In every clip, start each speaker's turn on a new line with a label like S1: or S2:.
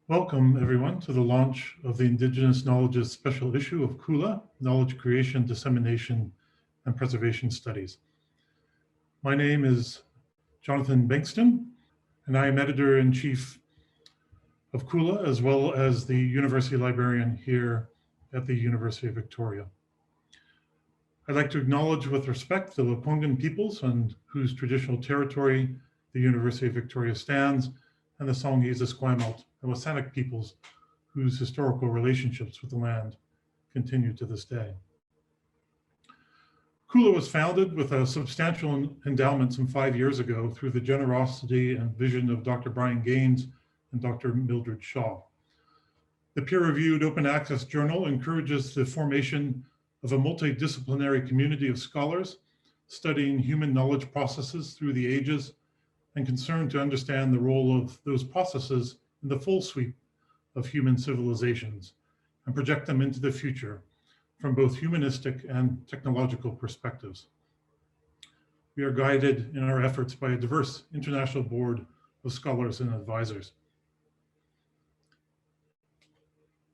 S1: Welcome, everyone, to the launch of the Indigenous Knowledges special issue of KULA, Knowledge Creation, Dissemination, and Preservation Studies. My name is Jonathan Bankston, and I am Editor-in-Chief of KULA, as well as the University Librarian here at the University of Victoria. I'd like to acknowledge with respect the Lekwungen peoples on whose traditional territory the University of Victoria stands, and the Songhees, Esquimalt, and Wasanik peoples whose historical relationships with the land continue to this day. KULA was founded with a substantial endowment some 5 years ago through the generosity and vision of Dr. Brian Gaines and Dr. Mildred Shaw. The peer-reviewed open access journal encourages the formation of a multidisciplinary community of scholars studying human knowledge processes through the ages and concerned to understand the role of those processes in the full sweep of human civilizations and project them into the future from both humanistic and technological perspectives. We are guided in our efforts by a diverse international board of scholars and advisors.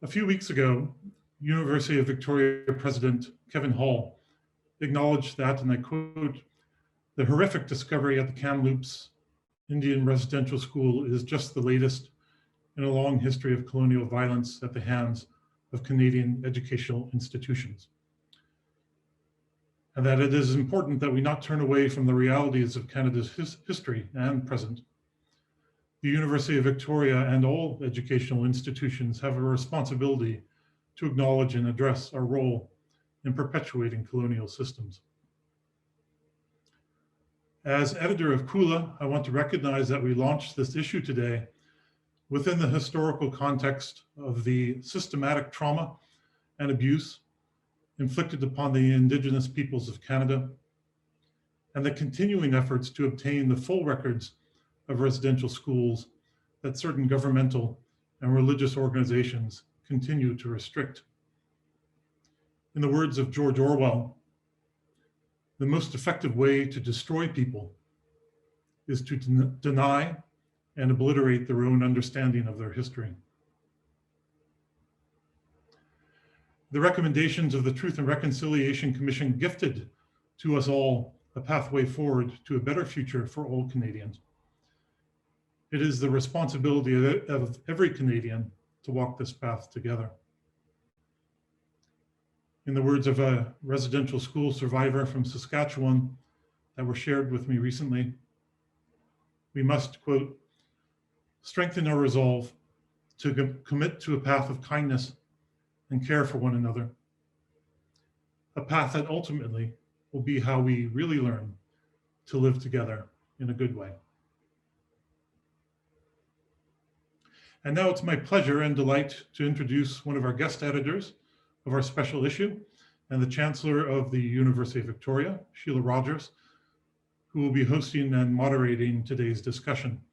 S1: A few weeks ago, University of Victoria President Kevin Hall acknowledged that, and I quote, "The horrific discovery at the Kamloops Indian Residential School is just the latest in a long history of colonial violence at the hands of Canadian educational institutions. And that it is important that we not turn away from the realities of Canada's history and present. The University of Victoria and all educational institutions have a responsibility to acknowledge and address our role in perpetuating colonial systems." As editor of KULA, I want to recognize that we launched this issue today within the historical context of the systematic trauma and abuse inflicted upon the Indigenous peoples of Canada and the continuing efforts to obtain the full records of residential schools that certain governmental and religious organizations continue to restrict. In the words of George Orwell, "The most effective way to destroy people is to deny and obliterate their own understanding of their history." The recommendations of the Truth and Reconciliation Commission gifted to us all a pathway forward to a better future for all Canadians. It is the responsibility of every Canadian to walk this path together. In the words of a residential school survivor from Saskatchewan that were shared with me recently, we must, quote, "strengthen our resolve to commit to a path of kindness and care for one another, a path that ultimately will be how we really learn to live together in a good way." And now it's my pleasure and delight to introduce one of our guest editors of our special issue and the Chancellor of the University of Victoria, Sheila Rogers, who will be hosting and moderating today's discussion.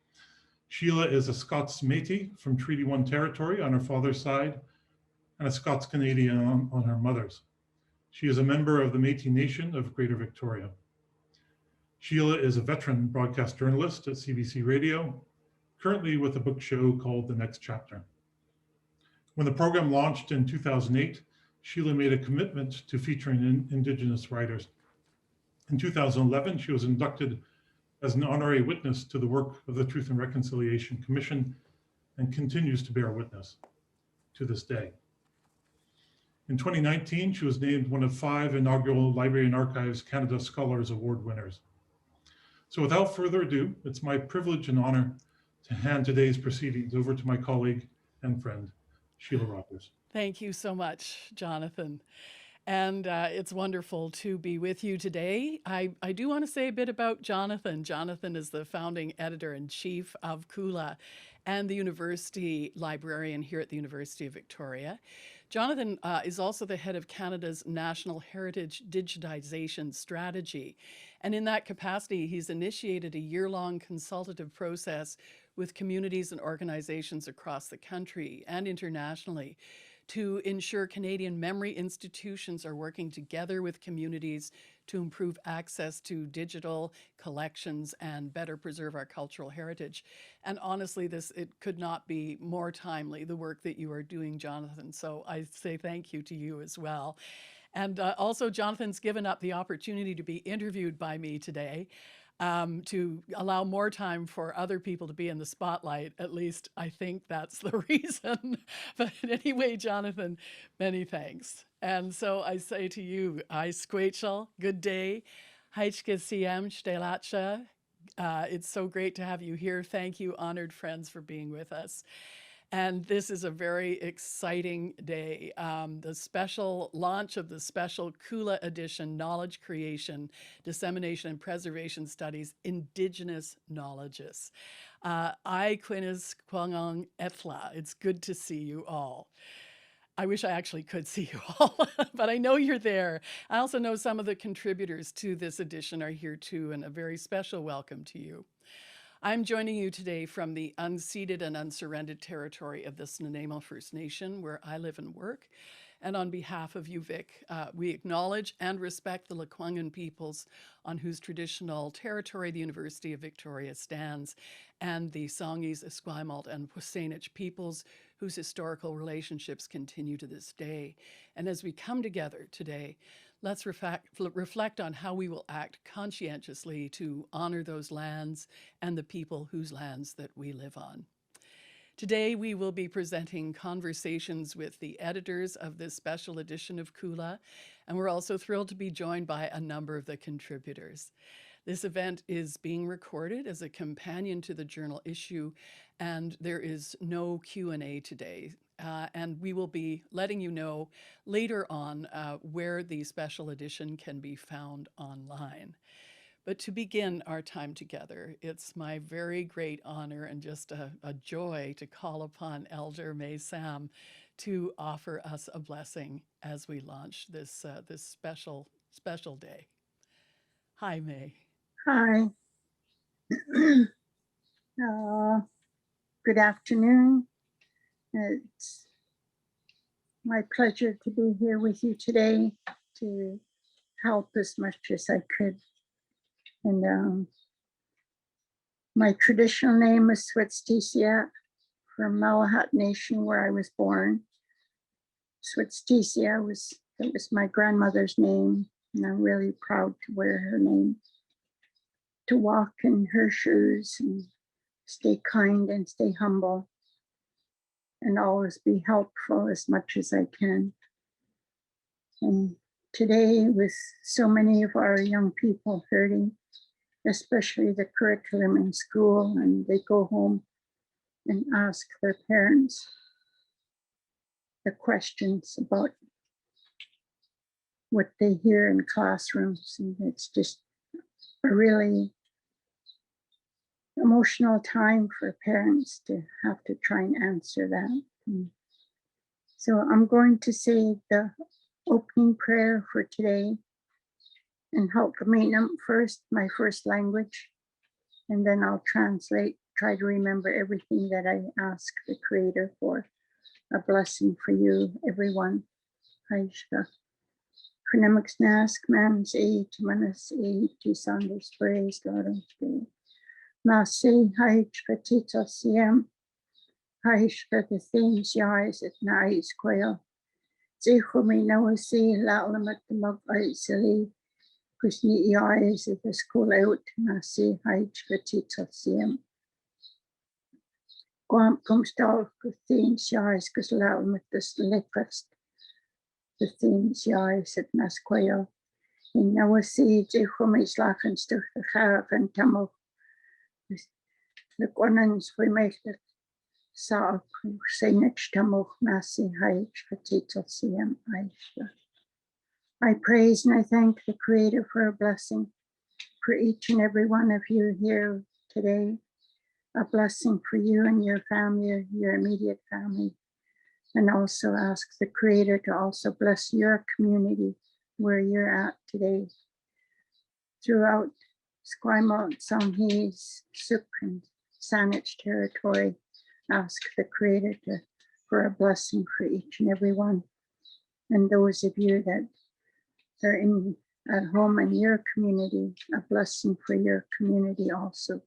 S1: Sheila is a Scots Métis from Treaty 1 territory on her father's side and a Scots Canadian on her mother's. She is a member of the Métis Nation of Greater Victoria. Sheila is a veteran broadcast journalist at CBC Radio, currently with a book show called The Next Chapter. When the program launched in 2008, Sheila made a commitment to featuring Indigenous writers. In 2011, she was inducted as an honorary witness to the work of the Truth and Reconciliation Commission and continues to bear witness to this day. In 2019, she was named one of 5 inaugural Library and Archives Canada Scholars Award winners. So without further ado, it's my privilege and honor to hand today's proceedings over to my colleague and friend, Sheila Rogers.
S2: Thank you so much, Jonathan. And it's wonderful to be with you today. I do want to say a bit about Jonathan. Jonathan is the founding editor-in-chief of KULA and the university librarian here at the University of Victoria. Jonathan is also the head of Canada's National Heritage Digitization Strategy. And in that capacity, he's initiated a year-long consultative process with communities and organizations across the country and internationally to ensure Canadian memory institutions are working together with communities to improve access to digital collections and better preserve our cultural heritage. And honestly, it could not be more timely, the work that you are doing, Jonathan. So I say thank you to you as well. And also, Jonathan's given up the opportunity to be interviewed by me today, to allow more time for other people to be in the spotlight. At least I think that's the reason. But anyway, Jonathan, many thanks. And so I say to you, I squachel, good day. Heichke Siem Stelacha. It's so great to have you here. Thank you, honored friends, for being with us. And this is a very exciting day. The special launch of the special Kula edition, Knowledge Creation, Dissemination and Preservation Studies, Indigenous Knowledges. I Quinis Kwangong Etla. It's good to see you all. I wish I actually could see you all, but I know you're there. I also know some of the contributors to this edition are here too, and a very special welcome to you. I'm joining you today from the unceded and unsurrendered territory of the Snuneymuxw First Nation, where I live and work. And on behalf of UVic, we acknowledge and respect the Lekwungen peoples on whose traditional territory the University of Victoria stands, and the Songhees, Esquimalt, and Wasanich peoples whose historical relationships continue to this day. And as we come together today, let's reflect on how we will act conscientiously to honor those lands and the people whose lands that we live on. Today, we will be presenting conversations with the editors of this special edition of Kula, and we're also thrilled to be joined by a number of the contributors. This event is being recorded as a companion to the journal issue, and there is no Q&A today. And we will be letting you know later on where the special edition can be found online. But to begin our time together, it's my very great honor and just a joy to call upon Elder May Sam to offer us a blessing as we launch this special day. Hi, May.
S3: Hi. Good afternoon. It's my pleasure to be here with you today to help as much as I could. And my traditional name is Switstisia from Malahat Nation, where I was born. Switstisia was my grandmother's name, and I'm really proud to wear her name, to walk in her shoes and stay kind and stay humble and always be helpful as much as I can. And today, with so many of our young people hurting, especially the curriculum in school, and they go home and ask their parents the questions about what they hear in classrooms. And it's just a really emotional time for parents to have to try and answer that. So I'm going to say the opening prayer for today and Halkamenam first, my first language, and then I'll translate, try to remember everything that I ask the Creator for. A blessing for you, everyone. Haishka. Kunemiks nask man's aid, manas aid, to Sanders praise, Lord. Nasi Haishka Tita Siem. Haishka the things yais at night quail. Zichumi nawasi lalamat the mug isili. Kusni yais at the school out. Nasi Haishka Tita Siem. Guam comes down the things yais, cause lalamat the slickest. The things yais at Nasquail. In nawasi, Zichumi slacken stuff the half and tamil. The Guanans we make the Sa Sainich Tamuch Nasi Haich Fatito Siem Aisha. I praise and I thank the Creator for a blessing for each and every one of you here today. A blessing for you and your family, your immediate family. And also ask the Creator to also bless your community where you're at today. Throughout Esquimalt, Songhees, Suk, and Saanich territory, ask the Creator to for a blessing for each and every one. And those of you that are at home in your community, a blessing for your community also.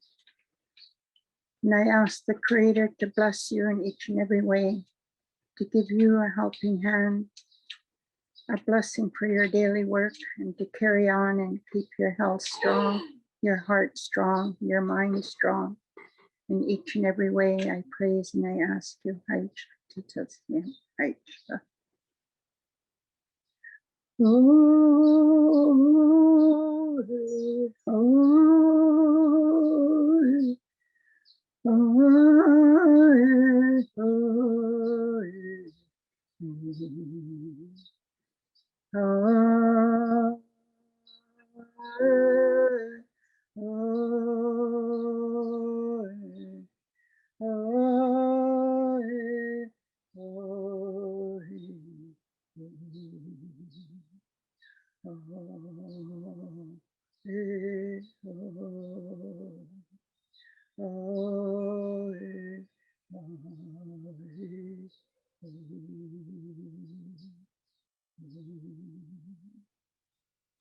S3: And I ask the Creator to bless you in each and every way, to give you a helping hand, a blessing for your daily work, and to carry on and keep your health strong, your heart strong, your mind strong. In each and every way, I praise and I ask you,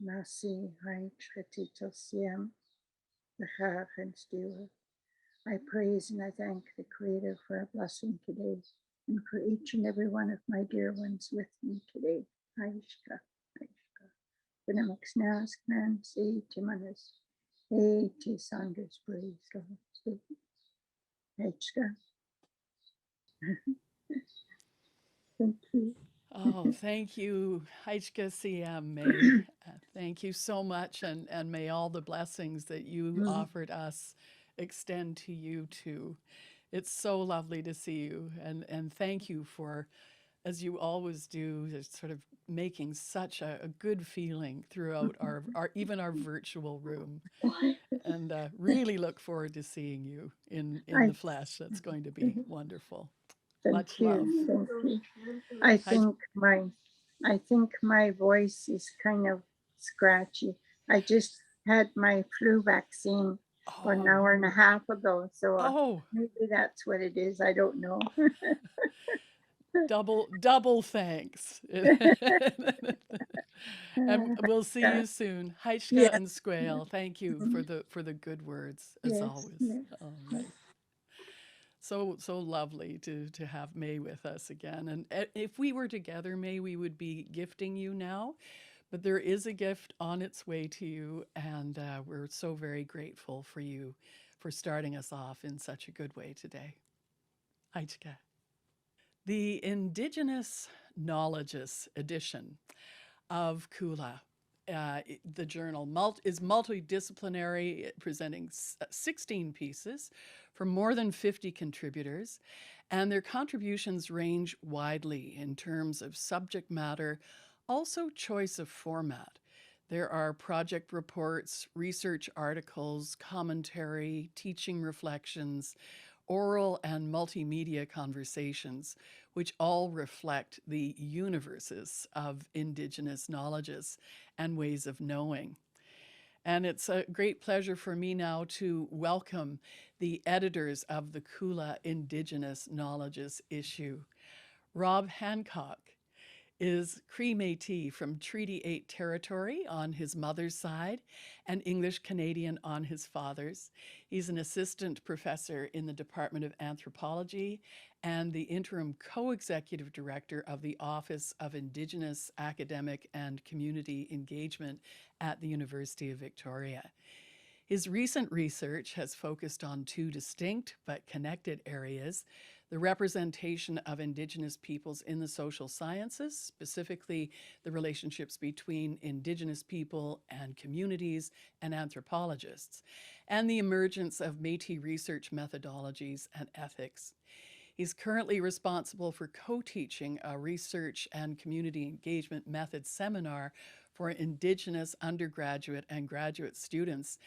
S3: Nasi hai chetito siam, the Chaf and Stewart. I praise and I thank the Creator for a blessing today and for each and every one of my dear ones with me today. Aishka, Aishka. Benamax Nas, Nan, Se, Timanis, E, T, Sanders, praise God. Aishka. Thank you.
S2: Oh, thank you, Haichka CM May. Thank you so much, and may all the blessings that you offered us extend to you too. It's so lovely to see you, and thank you for, as you always do, just sort of making such a good feeling throughout even our virtual room. And really look forward to seeing you in
S3: I
S2: the flesh. That's going to be wonderful.
S3: thank
S2: Much
S3: you.
S2: love.
S3: Thank you. I think my voice is kind of scratchy. I just had my flu vaccine an
S2: Oh,
S3: hour and a half ago, so
S2: oh,
S3: maybe that's what it is. I don't know.
S2: double thanks. And we'll see you soon. Haichka
S3: Yes,
S2: and Squale, thank you for the good words as
S3: yes,
S2: always.
S3: yes.
S2: All right. So lovely to have May with us again. And if we were together, May, we would be gifting you now. But there is a gift on its way to you, and we're so very grateful for you for starting us off in such a good way today. Haichka. The Indigenous Knowledges edition of Kula. The journal is multidisciplinary, presenting 16 pieces from more than 50 contributors, and their contributions range widely in terms of subject matter, also choice of format. There are project reports, research articles, commentary, teaching reflections, oral and multimedia conversations, which all reflect the universes of Indigenous knowledges and ways of knowing. And it's a great pleasure for me now to welcome the editors of the Kula Indigenous Knowledges issue. Rob Hancock is Cree Métis from Treaty 8 territory on his mother's side and English Canadian on his father's. He's an assistant professor in the Department of Anthropology and the interim co-executive director of the Office of Indigenous Academic and Community Engagement at the University of Victoria. His recent research has focused on two distinct but connected areas: the representation of Indigenous peoples in the social sciences, specifically the relationships between Indigenous people and communities and anthropologists, and the emergence of Métis research methodologies and ethics. He's currently responsible for co-teaching a research and community engagement methods seminar for Indigenous undergraduate and graduate students,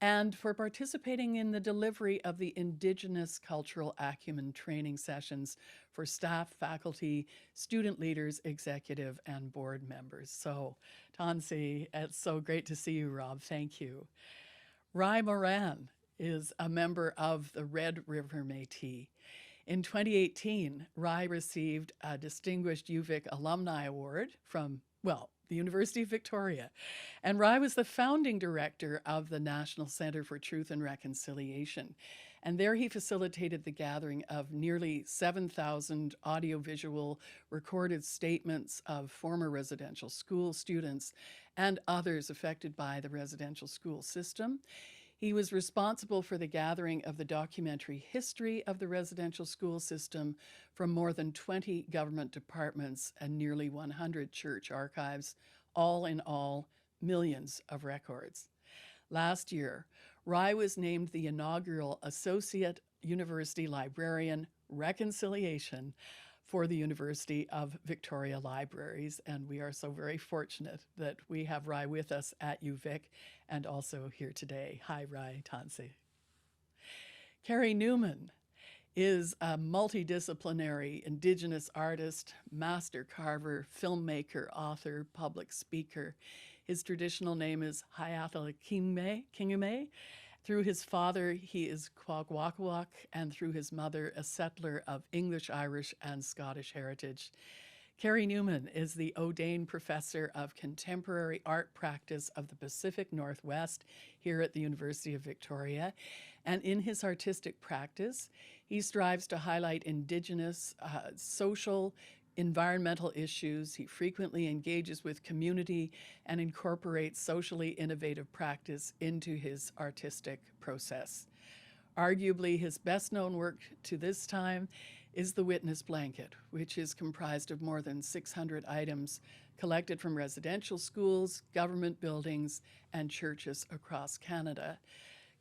S2: and for participating in the delivery of the Indigenous Cultural Acumen training sessions for staff, faculty, student leaders, executive, and board members. So, Tansi, it's so great to see you, Rob. Thank you. Rai Moran is a member of the Red River Métis. In 2018, Rye received a Distinguished UVic Alumni Award from, well, the University of Victoria. And Rye was the founding director of the National Centre for Truth and Reconciliation. And there he facilitated the gathering of nearly 7,000 audiovisual recorded statements of former residential school students and others affected by the residential school system. He was responsible for the gathering of the documentary history of the residential school system from more than 20 government departments and nearly 100 church archives, all in all, millions of records. Last year, Rye was named the inaugural Associate University Librarian Reconciliation for the University of Victoria Libraries, and we are so very fortunate that we have Rye with us at UVic and also here today. Hi, Rye Tansi. Carrie Newman is a multidisciplinary Indigenous artist, master carver, filmmaker, author, public speaker. His traditional name is Hayatala Kingume. Through his father, he is Kwagwakawak, and through his mother, a settler of English, Irish, and Scottish heritage. Carrie Newman is the O'Dane Professor of Contemporary Art Practice of the Pacific Northwest here at the University of Victoria. And in his artistic practice, he strives to highlight Indigenous, social, environmental issues. He frequently engages with community and incorporates socially innovative practice into his artistic process. Arguably, his best-known work to this time is The Witness Blanket, which is comprised of more than 600 items collected from residential schools, government buildings, and churches across Canada.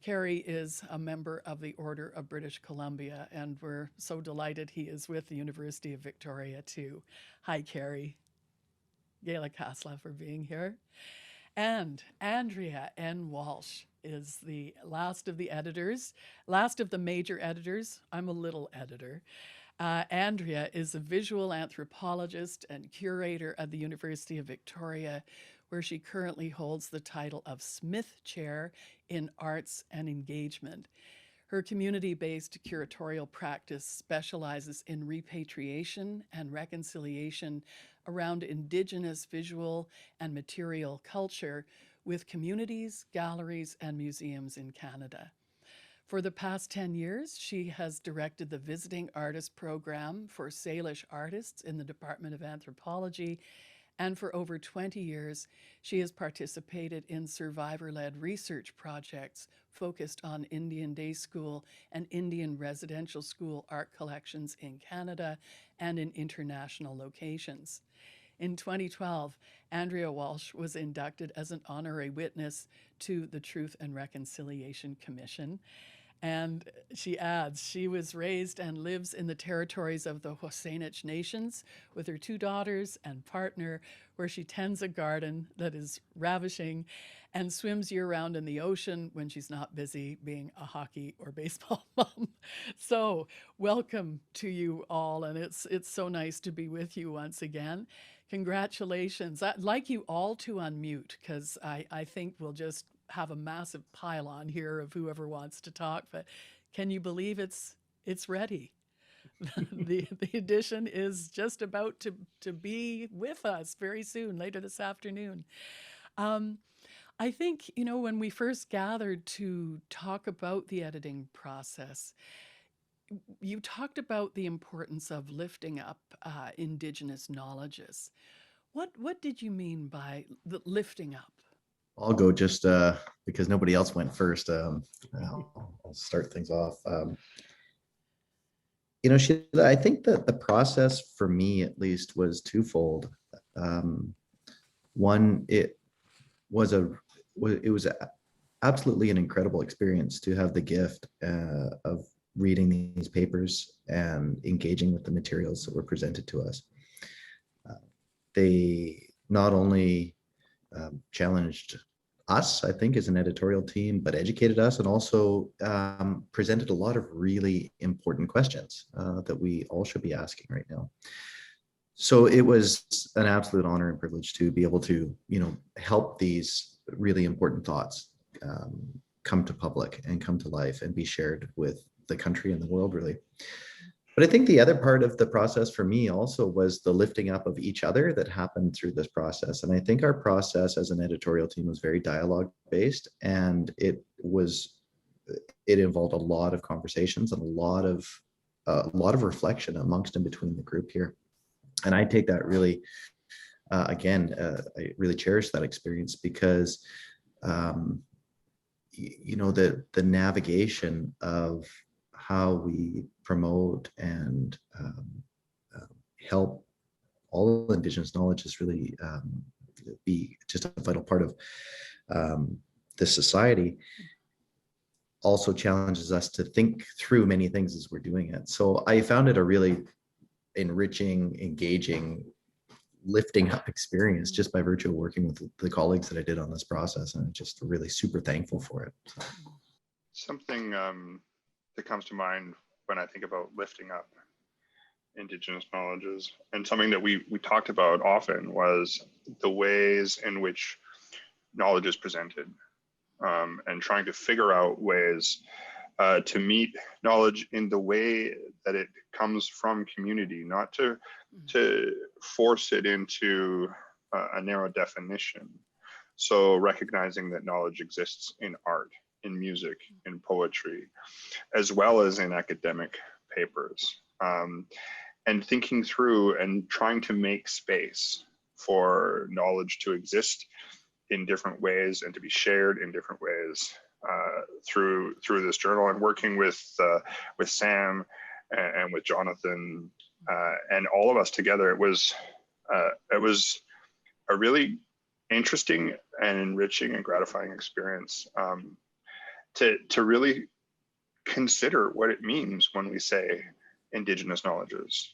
S2: Carrie is a member of the Order of British Columbia, and we're so delighted he is with the University of Victoria too. Hi, Carrie. Gaila Kasla for being here. And Andrea N. Walsh is the last of the major editors. I'm a little editor. Andrea is a visual anthropologist and curator at the University of Victoria, where she currently holds the title of Smith Chair in Arts and Engagement. Her community-based curatorial practice specializes in repatriation and reconciliation around Indigenous visual and material culture with communities, galleries, and museums in Canada. For the past 10 years, she has directed the Visiting Artist Program for Salish artists in the Department of Anthropology, and for over 20 years, she has participated in survivor-led research projects focused on Indian day school and Indian residential school art collections in Canada and in international locations. In 2012, Andrea Walsh was inducted as an honorary witness to the Truth and Reconciliation Commission. And she adds, she was raised and lives in the territories of the Hosenich Nations with her 2 daughters and partner, where she tends a garden that is ravishing and swims year-round in the ocean when she's not busy being a hockey or baseball mom. So welcome to you all, and it's so nice to be with you once again. Congratulations. I'd like you all to unmute, because I think we'll just have a massive pile on here of whoever wants to talk, but can you believe it's ready? the edition is just about to be with us very soon, later this afternoon. I think, when we first gathered to talk about the editing process, you talked about the importance of lifting up Indigenous knowledges. What did you mean by the lifting up?
S4: I'll go just because nobody else went first. I'll start things off. Sheila, I think that the process for me, at least, was twofold. One, it was absolutely an incredible experience to have the gift of reading these papers and engaging with the materials that were presented to us. They not only challenged us, I think, as an editorial team, but educated us and also presented a lot of really important questions that we all should be asking right now. So it was an absolute honor and privilege to be able to, help these really important thoughts come to public and come to life and be shared with the country and the world, really. But I think the other part of the process for me also was the lifting up of each other that happened through this process. And I think our process as an editorial team was very dialogue based, and it involved a lot of conversations and a lot of reflection amongst and between the group here. And I take that really, I really cherish that experience because, the navigation of how we promote and help all Indigenous knowledge is really be just a vital part of this society. Also challenges us to think through many things as we're doing it. So I found it a really enriching, engaging, lifting up experience just by virtue of working with the colleagues that I did on this process. And I'm just really super thankful for it.
S5: Something that comes to mind when I think about lifting up Indigenous knowledges, and something that we talked about often, was the ways in which knowledge is presented, and trying to figure out ways to meet knowledge in the way that it comes from community, not to force it into a narrow definition. So recognizing that knowledge exists in art, in music, in poetry, as well as in academic papers, and thinking through and trying to make space for knowledge to exist in different ways and to be shared in different ways through this journal. And working with Sam and with Jonathan and all of us together, it was a really interesting and enriching and gratifying experience to really consider what it means when we say Indigenous knowledges,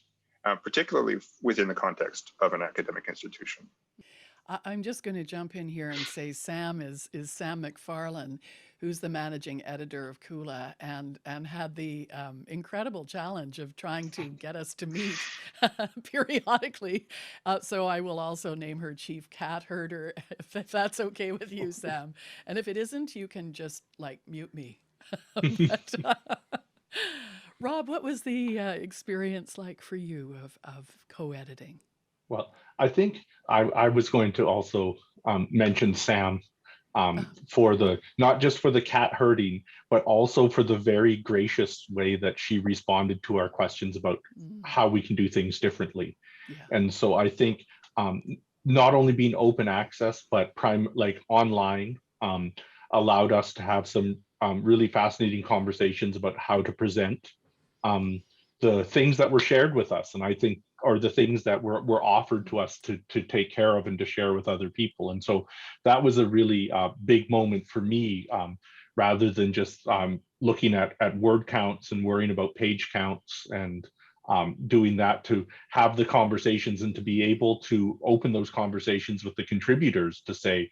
S5: particularly within the context of an academic institution.
S2: I'm just going to jump in here and say Sam is Sam McFarlane, who's the managing editor of Kula, and had the incredible challenge of trying to get us to meet periodically. So I will also name her chief cat herder, if that's okay with you, Sam. And if it isn't, you can just mute me. Rob, what was the experience like for you of co-editing?
S6: Well, I think I was going to also mention Sam for not just for the cat herding, but also for the very gracious way that she responded to our questions about how we can do things differently. Yeah. And so I think not only being open access, but online allowed us to have some really fascinating conversations about how to present the things that were shared with us, and I think, or the things that were offered to us to take care of and to share with other people. And so that was a really big moment for me, rather than just looking at word counts and worrying about page counts and doing that, to have the conversations and to be able to open those conversations with the contributors to say,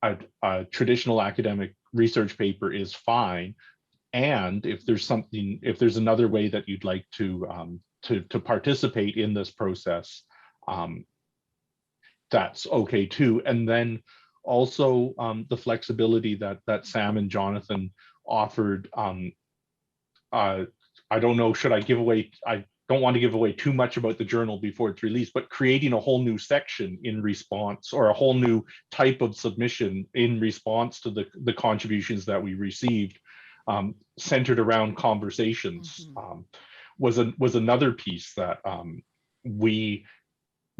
S6: a traditional academic research paper is fine, and if there's another way that you'd like to participate in this process, that's okay too. And then also the flexibility that Sam and Jonathan offered. I don't know, should I give away? I don't want to give away too much about the journal before it's released, but creating a whole new section in response, or a whole new type of submission in response to the contributions that we received, centered around conversations, was another piece that we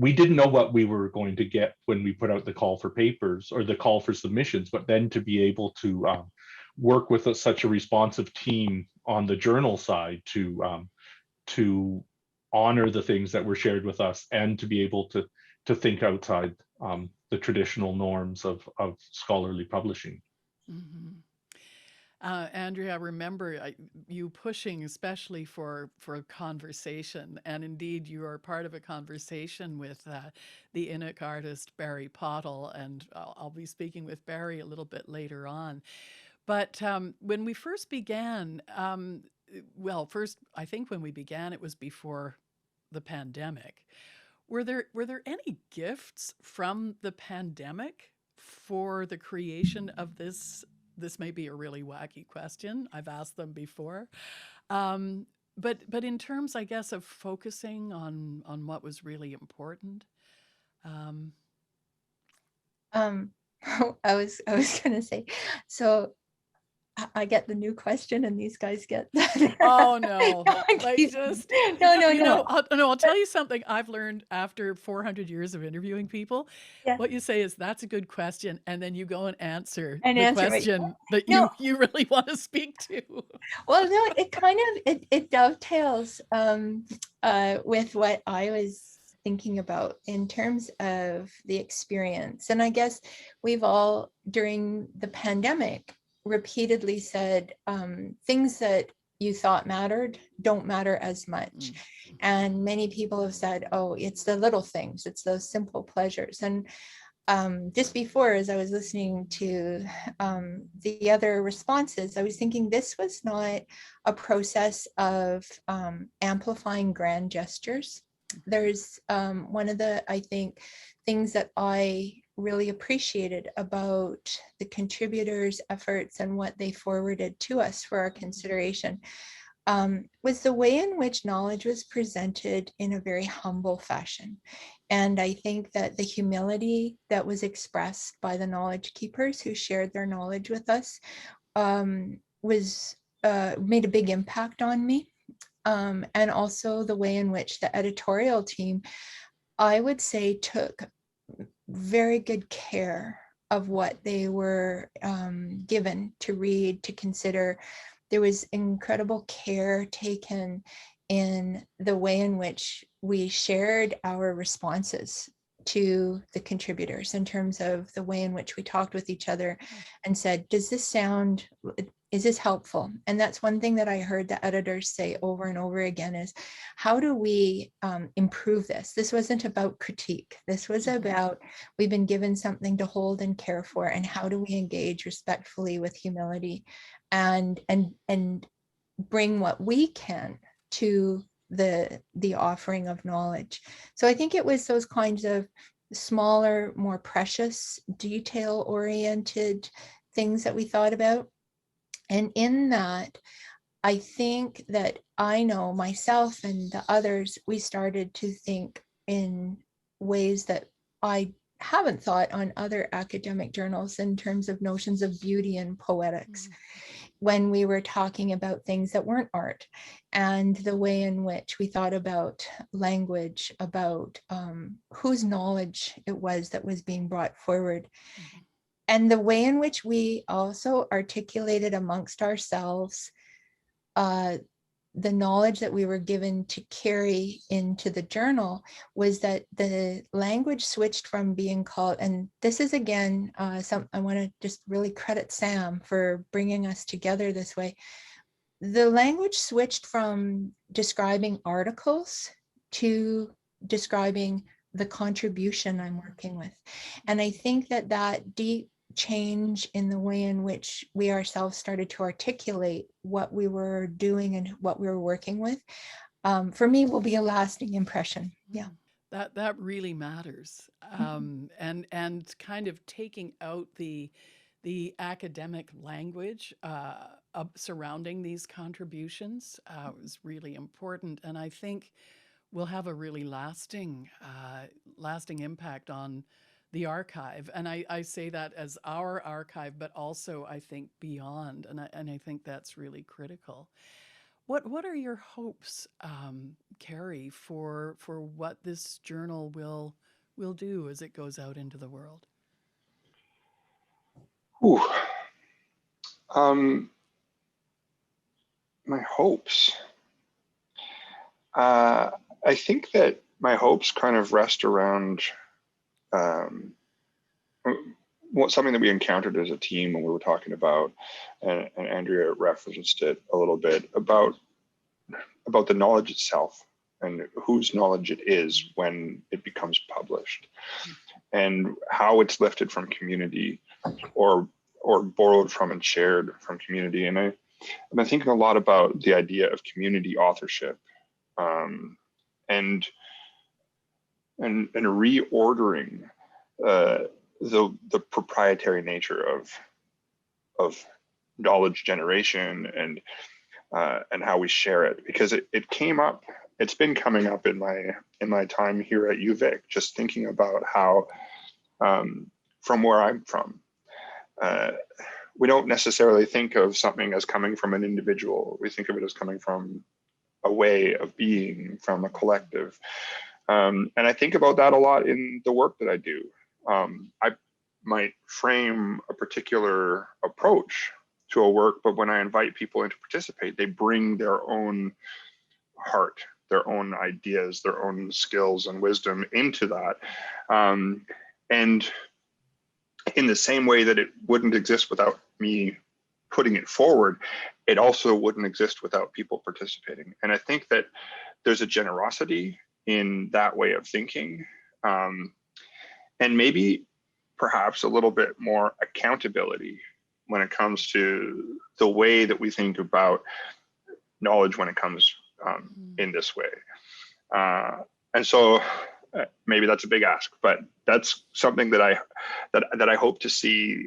S6: didn't know what we were going to get when we put out the call for papers or the call for submissions, but then to be able to work with such a responsive team on the journal side to honor the things that were shared with us, and to be able to think outside the traditional norms of scholarly publishing.
S2: Mm-hmm. Andrea, I remember you pushing especially for conversation, and indeed you are part of a conversation with the Inuk artist Barry Pottle, and I'll be speaking with Barry a little bit later on. But when we first began, first I think when we began it was before the pandemic. Were there any gifts from the pandemic for the creation of this? This may be a really wacky question. I've asked them before. but in terms, I guess, of focusing on what was really important. Um,
S7: Um, I was gonna say, so I get the new question and these guys get
S2: oh no,
S7: I'm
S2: like
S7: teasing.
S2: just
S7: No.
S2: you know, I'll tell you something I've learned after 400 years of interviewing people.
S7: Yeah.
S2: What you say is that's a good question, and then you go and answer
S7: And
S2: the
S7: answer what
S2: question that
S7: no,
S2: you really want to speak to.
S7: well, no, it kind of it dovetails with what I was thinking about in terms of the experience. And I guess we've all during the pandemic repeatedly said things that you thought mattered don't matter as much. And many people have said, oh, it's the little things, it's those simple pleasures. And just before, as I was listening to the other responses, I was thinking this was not a process of amplifying grand gestures. There's one of the, I think, things that I really appreciated about the contributors' efforts and what they forwarded to us for our consideration was the way in which knowledge was presented in a very humble fashion. And I think that the humility that was expressed by the knowledge keepers who shared their knowledge with us was made a big impact on me. And also the way in which the editorial team, I would say, took very good care of what they were given to read, to consider. There was incredible care taken in the way in which we shared our responses to the contributors, in terms of the way in which we talked with each other and said, does this sound, is this helpful? And that's one thing that I heard the editors say over and over again is, how do we improve this? This wasn't about critique. This was about, we've been given something to hold and care for, and how do we engage respectfully with humility and bring what we can to the offering of knowledge. So I think it was those kinds of smaller, more precious, detail-oriented things that we thought about. And in that, I think that I know myself and the others, we started to think in ways that I haven't thought on other academic journals, in terms of notions of beauty and poetics. When we were talking about things that weren't art, and the way in which we thought about language, about whose knowledge it was that was being brought forward. And the way in which we also articulated amongst ourselves the knowledge that we were given to carry into the journal, was that the language switched from being called, and this is again, I want to just really credit Sam for bringing us together this way. The language switched from describing articles to describing the contribution I'm working with. And I think that that deep change in the way in which we ourselves started to articulate what we were doing and what we were working with, for me, will be a lasting impression. Yeah.
S2: That really matters. And kind of taking out the academic language surrounding these contributions was really important, and I think will have a really lasting impact on the archive. And I say that as our archive, but also I think beyond, and I think that's really critical. What are your hopes, Carrie, for what this journal will do as it goes out into the world?
S5: Ooh. My hopes. I think that my hopes kind of rest around something that we encountered as a team when we were talking about, and Andrea referenced it a little bit, about the knowledge itself and whose knowledge it is when it becomes published, and how it's lifted from community or borrowed from and shared from community. And I've been thinking a lot about the idea of community authorship, and reordering the proprietary nature of knowledge generation, and and how we share it, because it came up. It's been coming up in my time here at UVic, just thinking about how from where I'm from, we don't necessarily think of something as coming from an individual. We think of it as coming from a way of being, from a collective. And I think about that a lot in the work that I do. I might frame a particular approach to a work, but when I invite people in to participate, they bring their own heart, their own ideas, their own skills and wisdom into that. And in the same way that it wouldn't exist without me putting it forward, it also wouldn't exist without people participating. And I think that there's a generosity in that way of thinking, and maybe perhaps a little bit more accountability when it comes to the way that we think about knowledge when it comes in this way. And so maybe that's a big ask, but that's something that I hope to see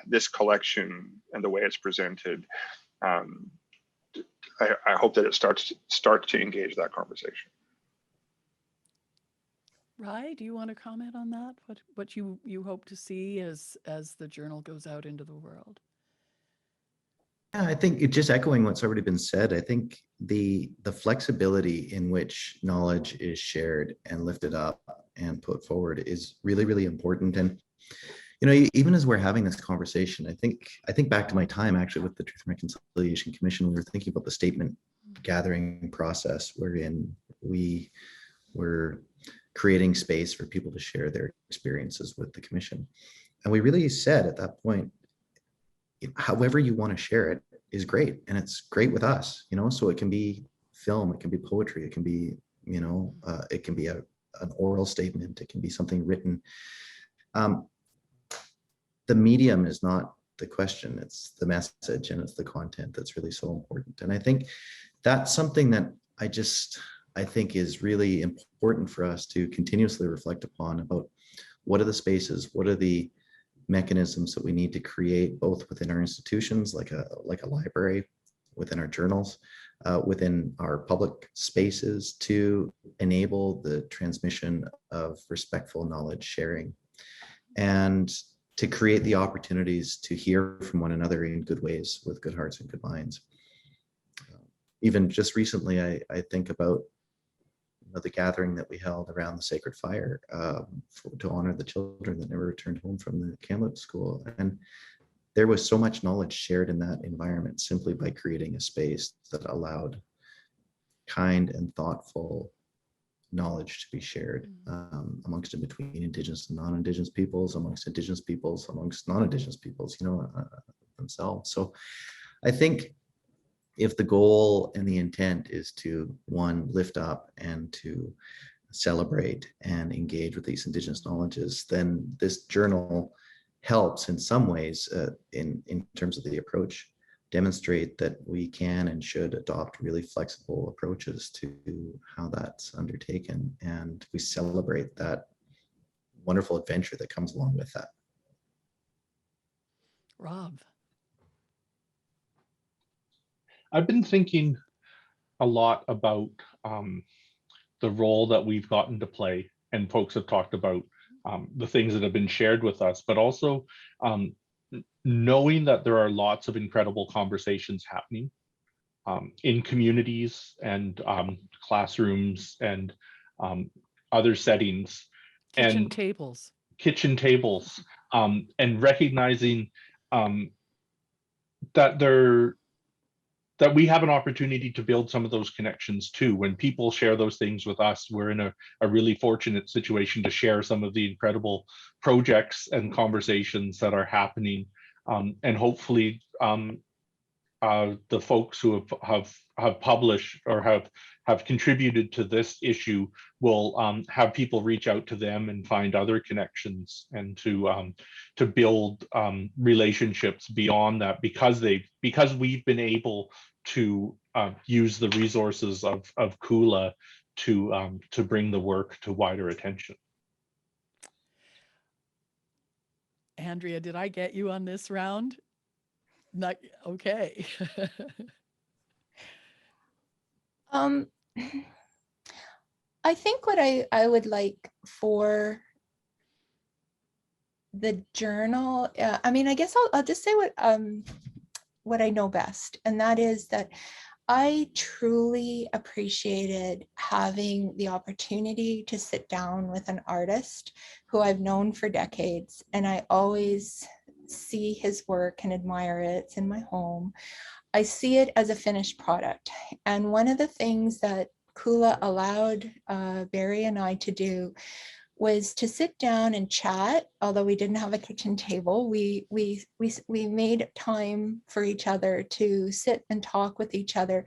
S5: this collection and the way it's presented. I hope that it starts to engage that conversation.
S2: Rai, do you want to comment on that? What you hope to see as the journal goes out into the world?
S4: Yeah, I think it just echoing what's already been said. I think the flexibility in which knowledge is shared and lifted up and put forward is really, really important. And even as we're having this conversation, I think back to my time actually with the Truth and Reconciliation Commission. We were thinking about the statement gathering process, wherein we were creating space for people to share their experiences with the commission. And we really said at that point, however you want to share it is great, and it's great with us. So it can be film, it can be poetry, it can be it can be an oral statement, it can be something written. The medium is not the question, it's the message and it's the content that's really so important. And I think that's something that I think is really important for us to continuously reflect upon, about what are the spaces, what are the mechanisms that we need to create, both within our institutions, like a library, within our journals, within our public spaces, to enable the transmission of respectful knowledge sharing, and to create the opportunities to hear from one another in good ways, with good hearts and good minds. Even just recently, I think about the gathering that we held around the sacred fire to honor the children that never returned home from the Kamloops school. And there was so much knowledge shared in that environment simply by creating a space that allowed kind and thoughtful knowledge to be shared amongst and between Indigenous and non-Indigenous peoples, amongst Indigenous peoples, amongst non-Indigenous peoples, themselves. So I think if the goal and the intent is to, one, lift up and to celebrate and engage with these Indigenous knowledges, then this journal helps in some ways in terms of the approach, demonstrate that we can and should adopt really flexible approaches to how that's undertaken. And we celebrate that wonderful adventure that comes along with that.
S2: Rob.
S6: I've been thinking a lot about the role that we've gotten to play, and folks have talked about the things that have been shared with us, but also knowing that there are lots of incredible conversations happening in communities and classrooms and other settings.
S2: Kitchen tables.
S6: And recognizing that we have an opportunity to build some of those connections too. When people share those things with us, we're in a really fortunate situation to share some of the incredible projects and conversations that are happening. And hopefully the folks who have published or have contributed to this issue will have people reach out to them and find other connections, and to build relationships beyond that, because we've been able to use the resources of Kula to bring the work to wider attention.
S2: Andrea, did I get you on this round? Not okay.
S7: Um, I think what I would like for the journal, I mean, I guess I'll just say what I know best, and that is that I truly appreciated having the opportunity to sit down with an artist who I've known for decades, and I always see his work and admire it. It's in my home. I see it as a finished product. And one of the things that Kula allowed Barry and I to do was to sit down and chat. Although we didn't have a kitchen table, we made time for each other to sit and talk with each other.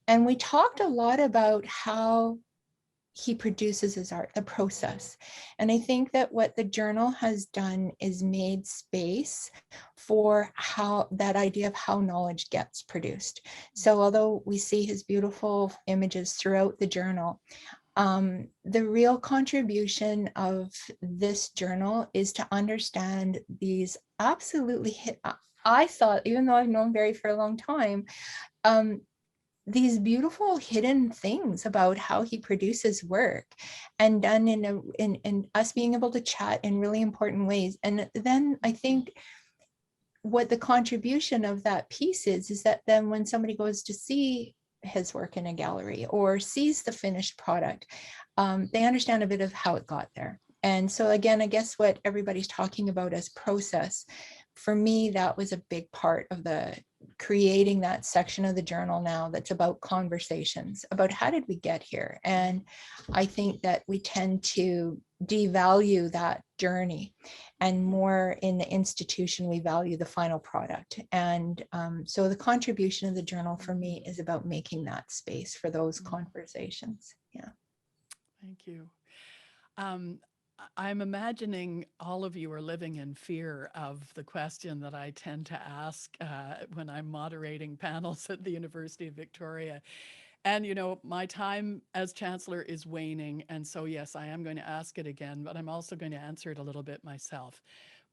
S7: And we talked a lot about how he produces his art, the process. And I think that what the journal has done is made space for how that idea of how knowledge gets produced. So although we see his beautiful images throughout the journal, the real contribution of this journal is to understand these absolutely I thought, even though I've known Barry for a long time, these beautiful hidden things about how he produces work, and done in us being able to chat in really important ways. And then I think what the contribution of that piece is that then when somebody goes to see his work in a gallery or sees the finished product, they understand a bit of how it got there. And so again, I guess what everybody's talking about as process, for me, that was a big part of the creating that section of the journal now that's about conversations, about how did we get here? And I think that we tend to devalue that journey, and more in the institution, we value the final product. And so the contribution of the journal for me is about making that space for those conversations. Yeah.
S2: Thank you. I'm imagining all of you are living in fear of the question that I tend to ask when I'm moderating panels at the University of Victoria. And, you know, my time as Chancellor is waning. And so, yes, I am going to ask it again, but I'm also going to answer it a little bit myself.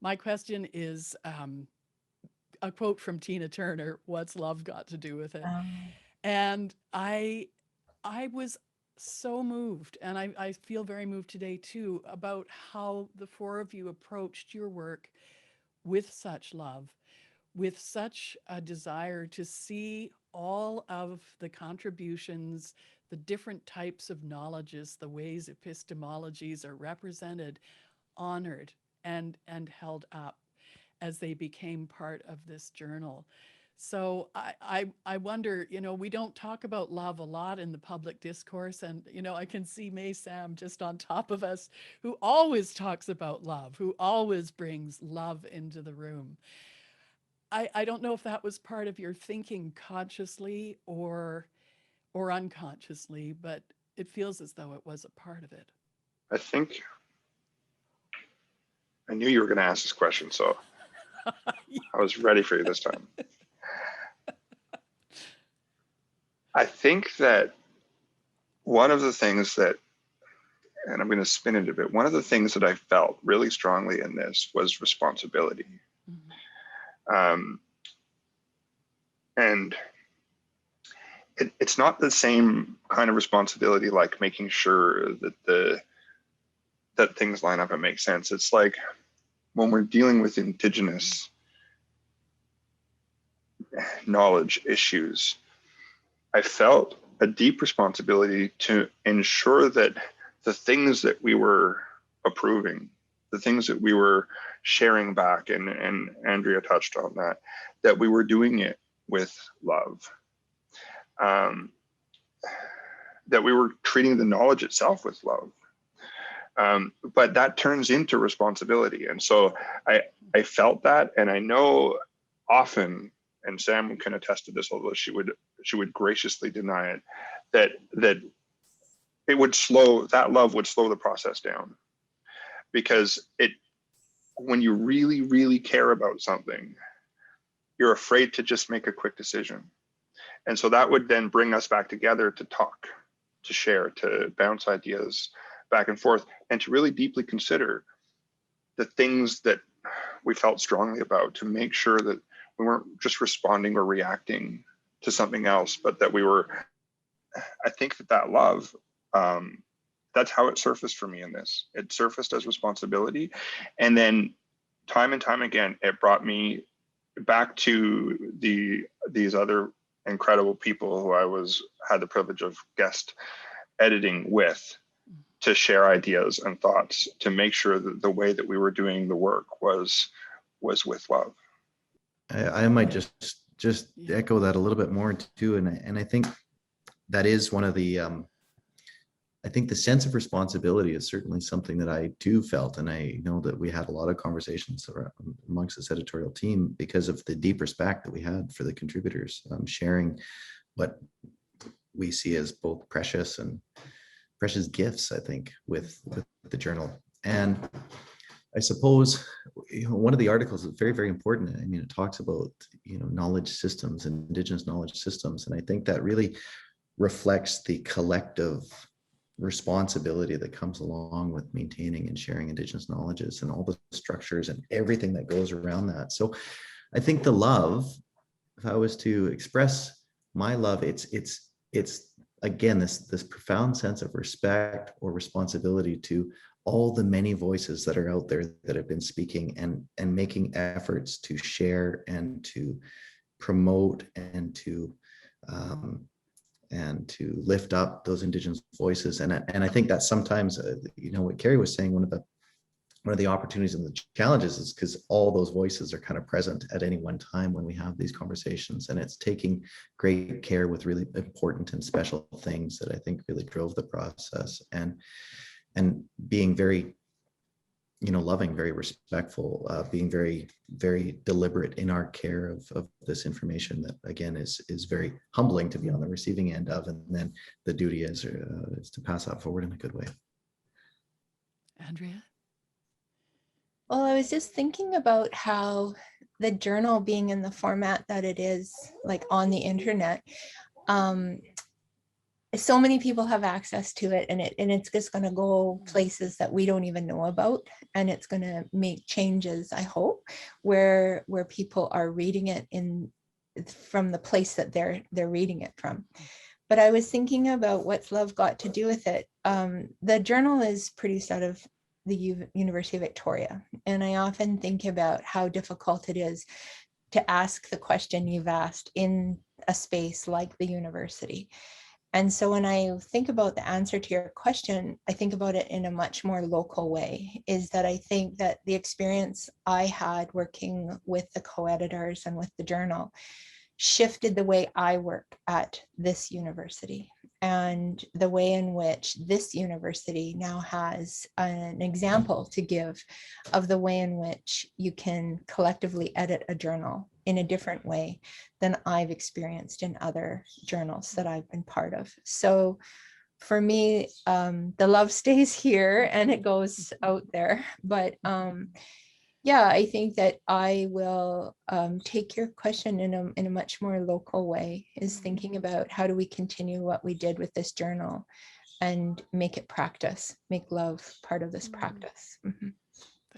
S2: My question is a quote from Tina Turner, "What's love got to do with it?" And I was so moved, and I feel very moved today too, about how the four of you approached your work with such love, with such a desire to see all of the contributions, the different types of knowledges, the ways epistemologies are represented, honored, and held up as they became part of this journal. So I wonder, you know, we don't talk about love a lot in the public discourse. And, you know, I can see May Sam just on top of us, who always talks about love, who always brings love into the room. I don't know if that was part of your thinking consciously or unconsciously, but it feels as though it was a part of it.
S5: I think I knew you were going to ask this question, so I was ready for you this time. I think that one of the things that, and I'm going to spin it a bit, one of the things that I felt really strongly in this was responsibility. Mm-hmm. And it's not the same kind of responsibility like making sure that that things line up and make sense. It's like when we're dealing with Indigenous knowledge issues, I felt a deep responsibility to ensure that the things that we were approving, the things that we were sharing back, and Andrea touched on that we were doing it with love, that we were treating the knowledge itself with love. But that turns into responsibility. And so I felt that, and I know often, and Sam can attest to this, although she would graciously deny it, that it would that love would slow the process down, because when you really, really care about something, you're afraid to just make a quick decision. And so that would then bring us back together to talk, to share, to bounce ideas back and forth, and to really deeply consider the things that we felt strongly about, to make sure that we weren't just responding or reacting to something else, but that we were I think that love, that's how it surfaced for me in this. It surfaced as responsibility. And then time and time again, it brought me back to these other incredible people who I had the privilege of guest editing with, to share ideas and thoughts, to make sure that the way that we were doing the work was with love.
S4: I might just echo that a little bit more too, and I think that is one of the I think the sense of responsibility is certainly something that I too felt, and I know that we had a lot of conversations amongst this editorial team because of the deep respect that we had for the contributors, sharing what we see as both precious gifts, I think, with the journal. And I suppose, one of the articles is very, very important. I mean, it talks about, knowledge systems, Indigenous knowledge systems. And I think that really reflects the collective responsibility that comes along with maintaining and sharing Indigenous knowledges and all the structures and everything that goes around that. So I think the love, if I was to express my love, it's again, this profound sense of respect or responsibility to all the many voices that are out there that have been speaking and making efforts to share and to promote and to lift up those Indigenous voices. And I think that sometimes, what Carrie was saying, one of the opportunities and the challenges is because all those voices are kind of present at any one time when we have these conversations, and it's taking great care with really important and special things that I think really drove the process, and being very, loving, very respectful, being very, very deliberate in our care of this information that, again, is very humbling to be on the receiving end of, and then the duty is to pass that forward in a good way.
S2: Andrea?
S7: Well, I was just thinking about how the journal being in the format that it is, like on the internet, so many people have access to it, and it's just going to go places that we don't even know about, and it's going to make changes, I hope, where people are reading it from the place that they're reading it from. But I was thinking about what's love got to do with it. The journal is produced out of the University of Victoria, and I often think about how difficult it is to ask the question you've asked in a space like the university. And so when I think about the answer to your question, I think about it in a much more local way, is that I think that the experience I had working with the co-editors and with the journal shifted the way I work at this university, and the way in which this university now has an example to give of the way in which you can collectively edit a journal in a different way than I've experienced in other journals that I've been part of. So for me, the love stays here and it goes out there. But yeah, I think that I will take your question in a much more local way, is thinking about how do we continue what we did with this journal and make it practice, make love part of this practice. Mm-hmm.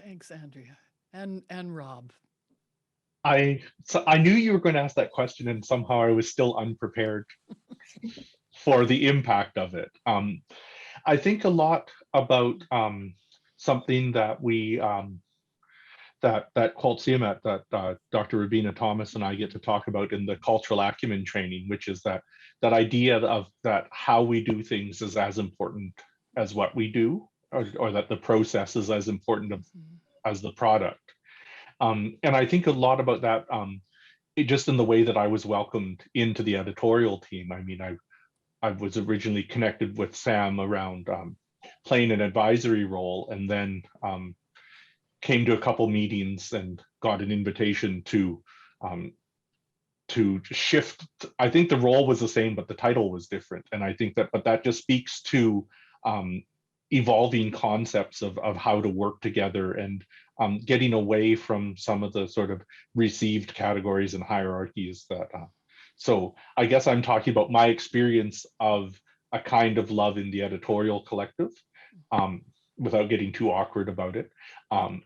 S2: Thanks, Andrea. And Rob.
S6: I knew you were going to ask that question, and somehow I was still unprepared for the impact of it. I think a lot about something that we that Qualtsiamet, that Dr. Rubina Thomas and I get to talk about in the cultural acumen training, which is that idea of that how we do things is as important as what we do, or that the process is as important as the product. And I think a lot about that just in the way that I was welcomed into the editorial team. I mean, I was originally connected with Sam around playing an advisory role, and then came to a couple meetings and got an invitation to shift. I think the role was the same, but the title was different. And I think that just speaks to evolving concepts of how to work together, and getting away from some of the sort of received categories and hierarchies that. So I guess I'm talking about my experience of a kind of love in the editorial collective, without getting too awkward about it.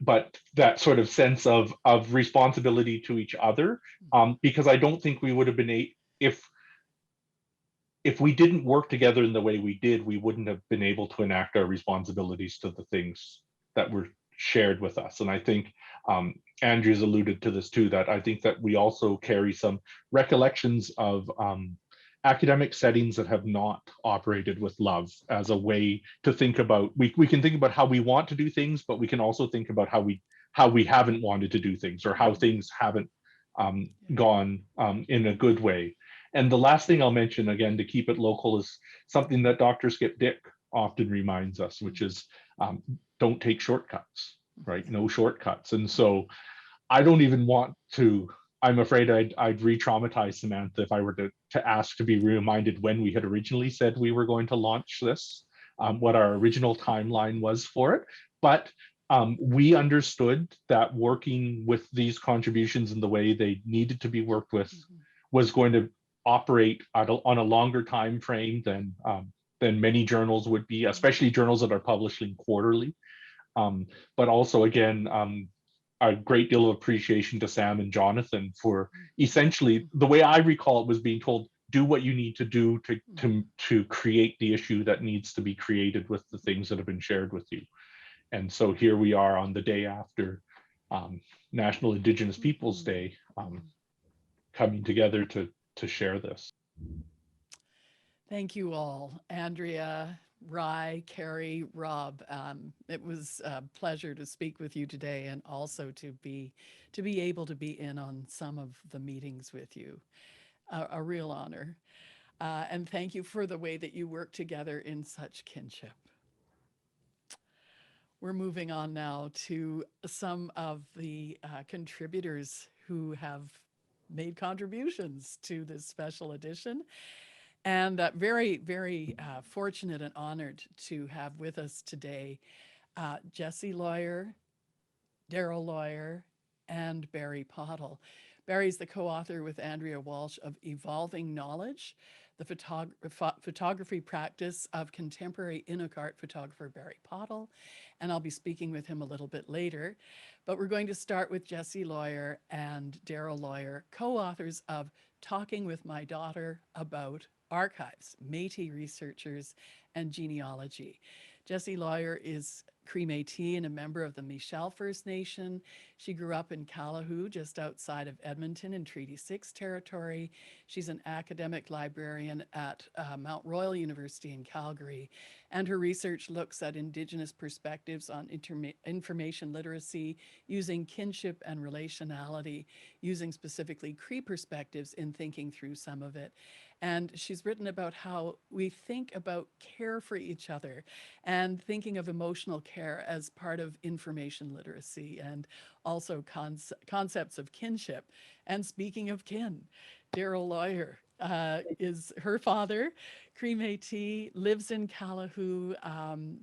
S6: But that sort of sense of responsibility to each other, because I don't think we would have been if if we didn't work together in the way we did, we wouldn't have been able to enact our responsibilities to the things that were shared with us. And I think Andrew's alluded to this too, that I think that we also carry some recollections of academic settings that have not operated with love as a way to think about, we can think about how we want to do things, but we can also think about how we haven't wanted to do things, or how things haven't gone in a good way. And the last thing I'll mention, again, to keep it local, is something that Dr. Skip Dick often reminds us, which is don't take shortcuts, right? No shortcuts. And so I don't even want to, I'm afraid I'd re-traumatize Samantha if I were to ask to be reminded when we had originally said we were going to launch this, what our original timeline was for it. But we understood that working with these contributions in the way they needed to be worked with was going to operate on a longer time frame than many journals would be, especially journals that are publishing quarterly. But also, again, a great deal of appreciation to Sam and Jonathan for essentially, the way I recall it was being told, do what you need to do to create the issue that needs to be created with the things that have been shared with you. And so here we are on the day after National Indigenous Peoples Day, coming together to share this.
S2: Thank you all, Andrea, Rye, Carrie, Rob. It was a pleasure to speak with you today, and also to be able to be in on some of the meetings with you. A real honor. And thank you for the way that you work together in such kinship. We're moving on now to some of the contributors who have made contributions to this special edition. And very, very fortunate and honored to have with us today Jessie Lawyer, Daryl Lawyer, and Barry Pottle. Barry's the co-author with Andrea Walsh of Evolving Knowledge, the photography practice of contemporary Inuk art photographer Barry Pottle, and I'll be speaking with him a little bit later. But we're going to start with Jessie Lawyer and Daryl Lawyer, co-authors of Talking with My Daughter About Archives, Métis Researchers, and Genealogy. Jessie Lawyer is Cree Métis and a member of the Michel First Nation. She grew up in Calahoo, just outside of Edmonton in Treaty 6 territory. She's an academic librarian at Mount Royal University in Calgary, and her research looks at Indigenous perspectives on information literacy, using kinship and relationality, using specifically Cree perspectives in thinking through some of it. And she's written about how we think about care for each other and thinking of emotional care as part of information literacy, and also concepts of kinship. And speaking of kin, Daryl Lawyer is her father, Cree Métis, lives in Calahoo.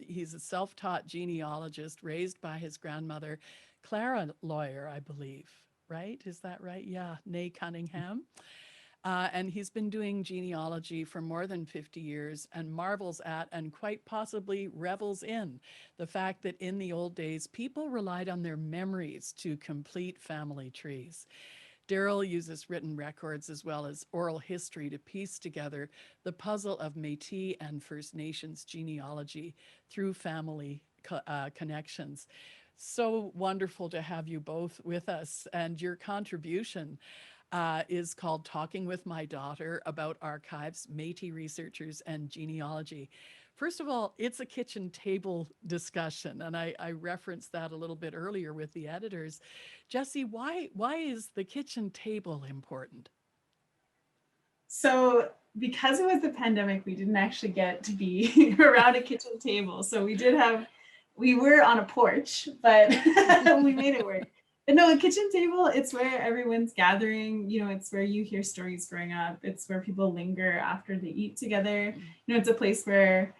S2: He's a self-taught genealogist raised by his grandmother, Clara Lawyer, I believe, right? Is that right? Yeah, née Cunningham. And he's been doing genealogy for more than 50 years and marvels at, and quite possibly revels in, the fact that in the old days, people relied on their memories to complete family trees. Daryl uses written records as well as oral history to piece together the puzzle of Métis and First Nations genealogy through family connections. So wonderful to have you both with us, and your contribution is called Talking with My Daughter About Archives, Métis Researchers, and Genealogy. First of all, it's a kitchen table discussion, and I referenced that a little bit earlier with the editors. Jessie, why is the kitchen table important?
S8: So because it was the pandemic, we didn't actually get to be around a kitchen table. So we were on a porch, but we made it work. But no, the kitchen table, it's where everyone's gathering, it's where you hear stories growing up. It's where people linger after they eat together. It's a place where,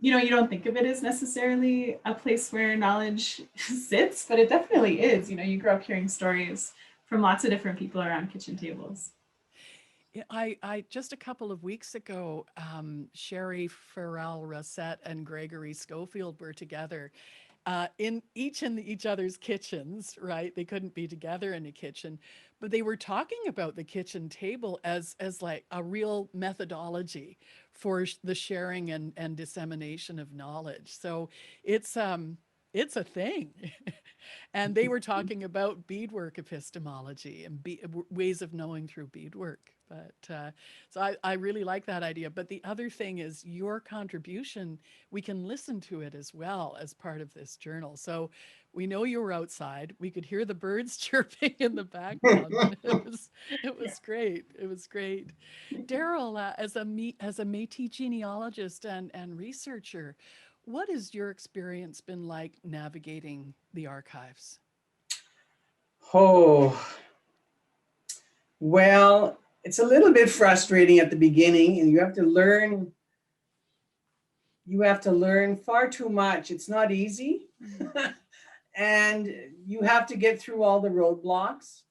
S8: you don't think of it as necessarily a place where knowledge sits, but it definitely is. You grow up hearing stories from lots of different people around kitchen tables.
S2: I just a couple of weeks ago, Sherry Farrell Rossett and Gregory Schofield were together, in each other's kitchens, right? They couldn't be together in a kitchen, but they were talking about the kitchen table as like a real methodology for the sharing and dissemination of knowledge. So it's a thing. And they were talking about beadwork epistemology and ways of knowing through beadwork. But so I really like that idea. But the other thing is your contribution, we can listen to it as well as part of this journal. So we know you were outside. We could hear the birds chirping in the background. It was great. It was great. Daryl, as a Métis genealogist and researcher, what has your experience been like navigating the archives?
S9: Oh, well, it's a little bit frustrating at the beginning, and you have to learn far too much. It's not easy. And you have to get through all the roadblocks.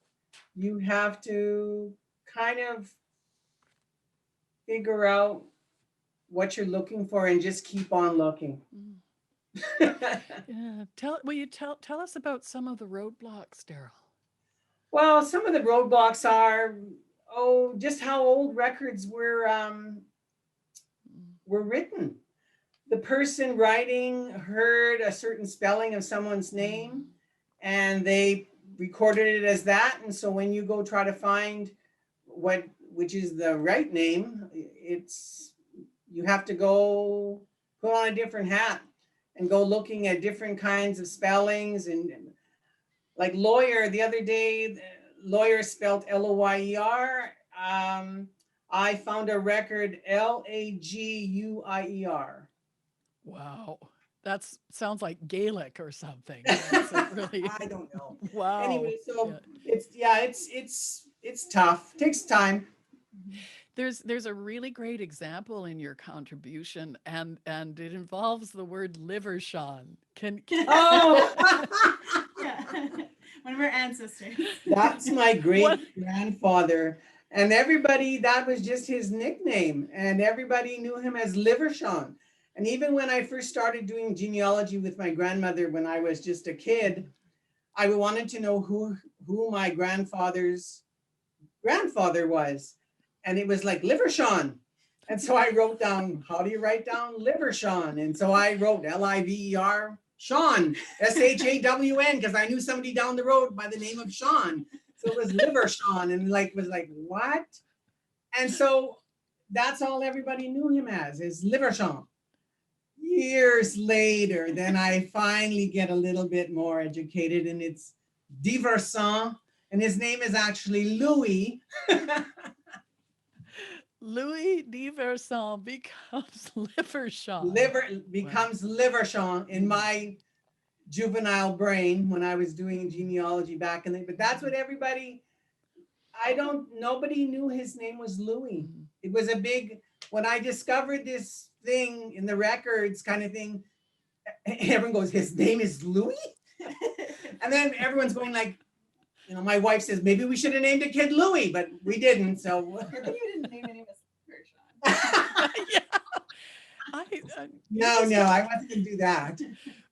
S9: You have to kind of figure out what you're looking for and just keep on looking.
S2: Yeah. Will you tell us about some of the roadblocks, Daryl?
S9: Well, some of the roadblocks are, just how old records were written. The person writing heard a certain spelling of someone's name and they recorded it as that. And so when you go try to find which is the right name, you have to go put on a different hat and go looking at different kinds of spellings. And like lawyer, the other day, lawyer spelled L-O-Y-E-R. I found a record L-A-G-U-I-E-R.
S2: Wow. That sounds like Gaelic or something. Really...
S9: I don't know.
S2: Wow.
S9: Anyway, so it's tough. It takes time.
S2: There's a really great example in your contribution, and it involves the word liver, Sean.
S9: Oh,
S8: Yeah. One of our ancestors.
S9: That's my great grandfather. And everybody, that was just his nickname. And everybody knew him as Liver Sean. And even when I first started doing genealogy with my grandmother when I was just a kid, I wanted to know who my grandfather's grandfather was. And it was like Liver Sean. And so I wrote down, how do you write down Liver Sean? And so I wrote L-I-V-E-R Sean, S-H-A-W-N, because I knew somebody down the road by the name of Sean. So it was Liver Sean, and was like, what? And so that's all everybody knew him as, is Liver Sean. Years later, then I finally get a little bit more educated, and it's Diversant, and his name is actually Louis.
S2: Louis Diversant becomes Liver Sean.
S9: Becomes Liver Sean in my juvenile brain when I was doing genealogy back in the, but that's what everybody, nobody knew his name was Louis. It was a big, when I discovered this thing in the records kind of thing, everyone goes, his name is Louis? And then everyone's going like, my wife says, maybe we should have named a kid Louis, but we didn't, so.
S8: I think you didn't name any of us Sean.
S2: Yeah.
S9: No, I wasn't going to do that.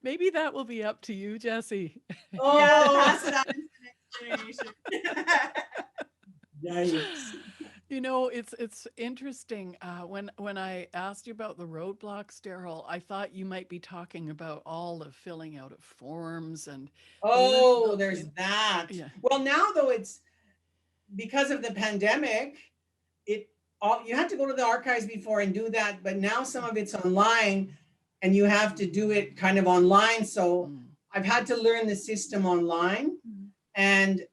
S2: Maybe that will be up to you, Jessie.
S9: Oh,
S8: Yeah, pass it on to the next generation.
S9: Yikes.
S2: It's interesting. When I asked you about the roadblocks, Daryl, I thought you might be talking about all the filling out of forms and.
S9: Oh, there's that.
S2: Yeah.
S9: Well, now though, it's because of the pandemic, you had to go to the archives before and do that, but now some of it's online and you have to do it kind of online. So I've had to learn the system online, and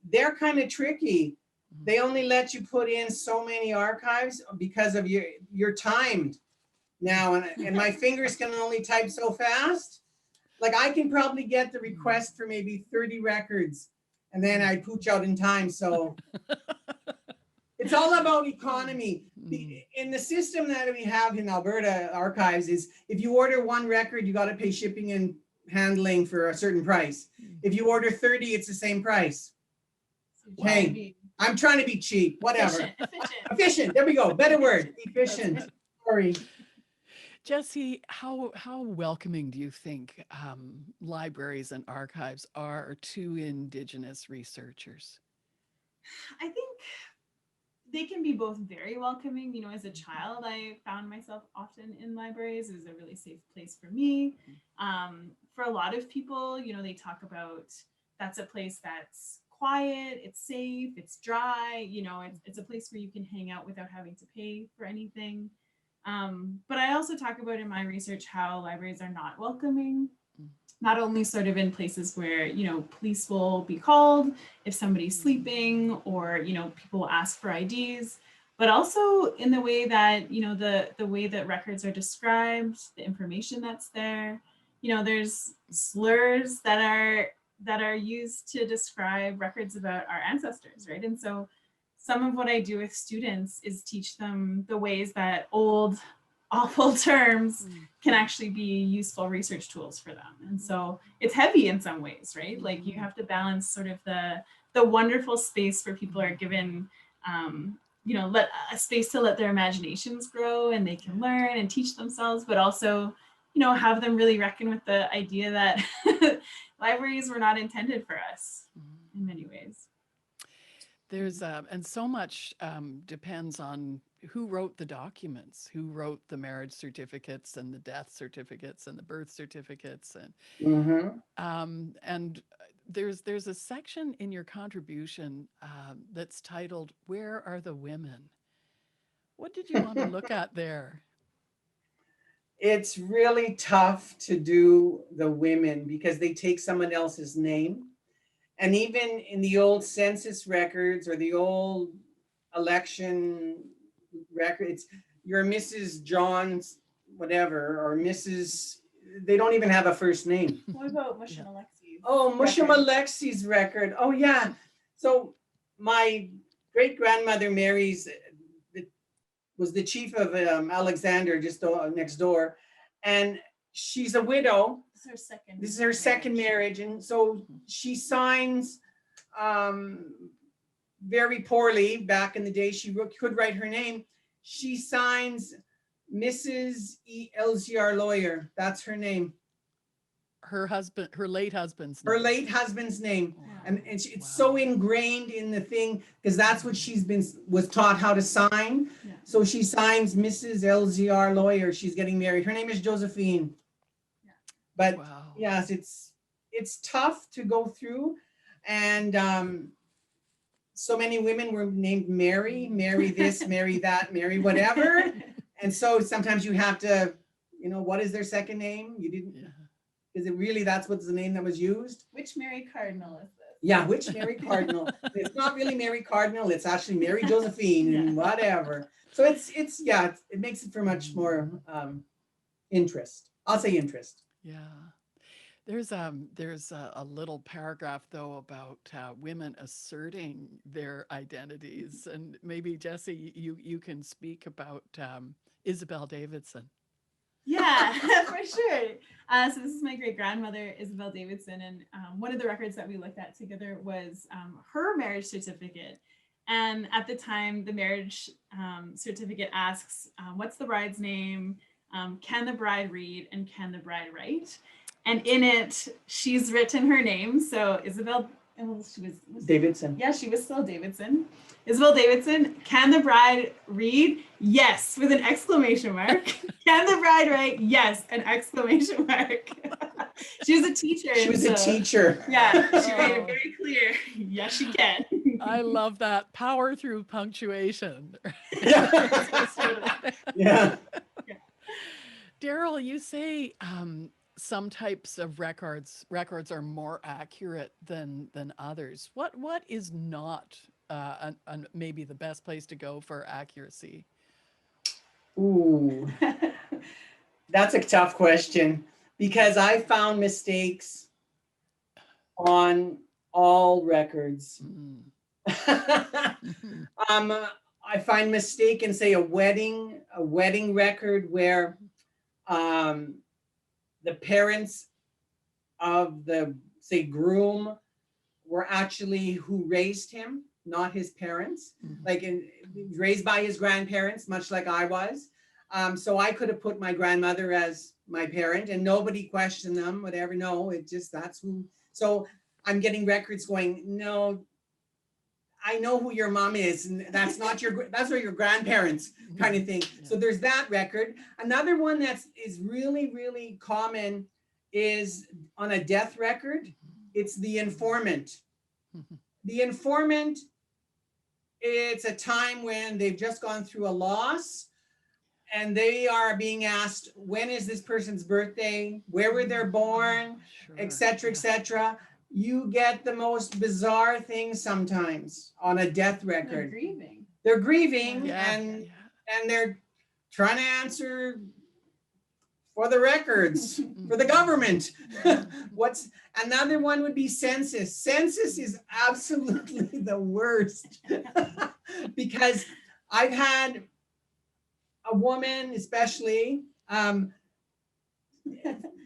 S9: they're kind of tricky. They only let you put in so many archives because of you're timed now, and my fingers can only type so fast. Like I can probably get the request for maybe 30 records, and then I pooch out in time. So it's all about economy. In the system that we have in Alberta archives is if you order one record, you got to pay shipping and handling for a certain price. If you order 30, it's the same price. Hey, I'm trying to be cheap, whatever.
S8: Efficient.
S9: Efficient, there we go, better word, efficient. Sorry.
S2: Jessie, how welcoming do you think libraries and archives are to Indigenous researchers?
S8: I think they can be both very welcoming. You know, as a child, I found myself often in libraries. It was a really safe place for me. For a lot of people, you know, they talk about that's a place that's quiet, it's safe, it's dry, you know, it's a place where you can hang out without having to pay for anything. But I also talk about in my research how libraries are not welcoming, not only sort of in places where, you know, police will be called if somebody's sleeping, or, you know, people will ask for IDs, but also in the way that, you know, the way that records are described, the information that's there. You know, there's slurs that are used to describe records about our ancestors, right? And so some of what I do with students is teach them the ways that old awful terms can actually be useful research tools for them. And so it's heavy in some ways, right? Like you have to balance sort of the wonderful space where people are given, you know, let a space to let their imaginations grow and they can learn and teach themselves, but also, you know, have them really reckon with the idea that libraries were not intended for us in many ways.
S2: There's and so much depends on who wrote the documents, who wrote the marriage certificates and the death certificates and the birth certificates, and there's a section in your contribution that's titled "Where Are the Women?" What did you want to look at there?
S9: It's really tough to do the women because they take someone else's name. And even in the old census records or the old election records, you're Mrs. John's whatever, or Mrs. They don't even have a first name.
S8: What about Mush and Alexi's?
S9: Oh, Musham Alexi's record. Oh, yeah. So my great grandmother Mary's was the chief of Alexander, just next door, and she's a widow. This is her second marriage, and so she signs very poorly. Back in the day, she could write her name. She signs Mrs. Jessie Lawyer. That's her name.
S2: Her husband, her late husband's
S9: Her
S2: name.
S9: late husband's name.
S2: Wow.
S9: And it's so ingrained in the thing because that's what was taught how to sign.
S8: Yeah.
S9: So she signs Mrs. Jessie Lawyer. She's getting married. Her name is Josephine.
S8: Yeah.
S9: But
S2: Wow.
S9: yes, it's tough to go through, and so many women were named Mary this, Mary that, Mary whatever, and so sometimes you have to, you know, what is their second name? You didn't.
S2: Yeah.
S9: Is it really that's what's the name that was used?
S8: Which Mary Cardinal is this?
S9: Yeah, which Mary Cardinal? It's not really Mary Cardinal. It's actually Mary Josephine and whatever. So it's yeah, it makes it for much more interest. I'll say interest.
S2: Yeah. There's a little paragraph though about women asserting their identities, and maybe Jessie, you can speak about Isabel Davidson.
S8: Yeah, for sure. So this is my great grandmother, Isabel Davidson, and one of the records that we looked at together was her marriage certificate. And at the time, the marriage certificate asks, what's the bride's name? Can the bride read, and can the bride write? And in it, she's written her name. So Isabel, she was
S9: Davidson.
S8: Yeah, she was still Davidson. Isabel Davidson. Can the bride read? Yes, with an exclamation mark. Can the bride write? Yes, an exclamation mark. She was a teacher.
S9: She was a teacher.
S8: Yeah, she made it very clear. Yes, she can.
S2: I love that. Power through punctuation.
S9: Yeah.
S2: Daryl, you say some types of records are more accurate than others. What is not maybe the best place to go for accuracy?
S9: Ooh, that's a tough question because I found mistakes on all records. I find mistake in, say, a wedding record where the parents of the, say, groom were actually who raised him, not his parents, like raised by his grandparents, much like I was. So I could have put my grandmother as my parent and nobody questioned them, whatever. No, it just, that's who. So I'm getting records going, no, I know who your mom is, and that's not your, that's not your grandparents kind of thing. So there's that record. Another one is really, really common is on a death record. It's the informant. The informant, it's a time when they've just gone through a loss and they are being asked, when is this person's birthday? Where were they born? Et cetera, et cetera. You get the most bizarre things sometimes on a death record.
S8: They're grieving.
S9: They're grieving
S2: Yeah,
S9: and
S2: yeah.
S9: they're trying to answer for the records, for the government. What's another one would be census. Census is absolutely the worst because I've had a woman, especially,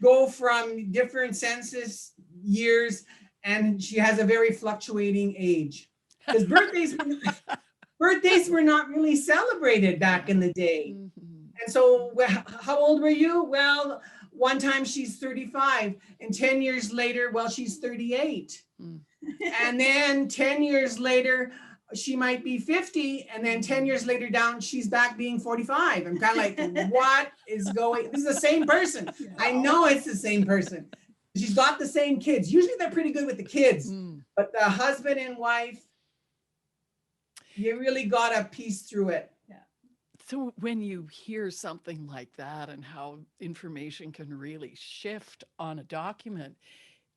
S9: go from different census years, and she has a very fluctuating age. Because birthdays were not really celebrated back in the day. And so, how old were you? Well, one time she's 35, and 10 years later, well, she's 38. And then 10 years later, she might be 50, and then 10 years later down, she's back being 45. I'm kind of like, what is going, this is the same person. I know it's the same person. She's got the same kids. Usually they're pretty good with the kids, but the husband and wife, you really got to piece through it.
S2: So when you hear something like that and how information can really shift on a document,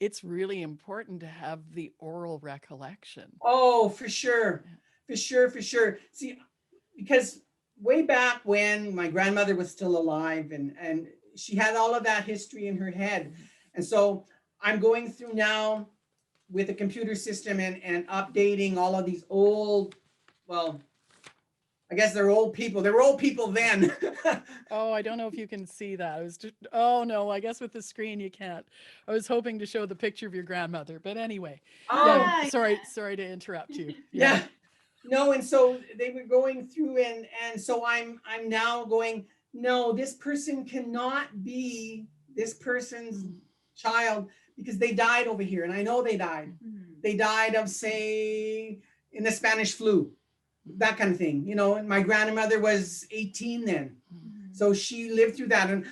S2: it's really important to have the oral recollection.
S9: Oh, for sure. For sure, for sure. See, because way back when my grandmother was still alive and she had all of that history in her head. And so I'm going through now with the computer system and updating all of these old, well, I guess they're old people. They were old people then.
S2: Oh, I don't know if you can see that. I was just, oh no, I guess with the screen you can't. I was hoping to show the picture of your grandmother, but anyway.
S9: Oh,
S2: Yeah, sorry to interrupt you.
S9: yeah. No, and so they were going through and so I'm now going, no, this person cannot be this person's child because they died over here. And I know they died. They died of, say, in the Spanish flu. That kind of thing, you know, and my grandmother was 18 then. So she lived through that. And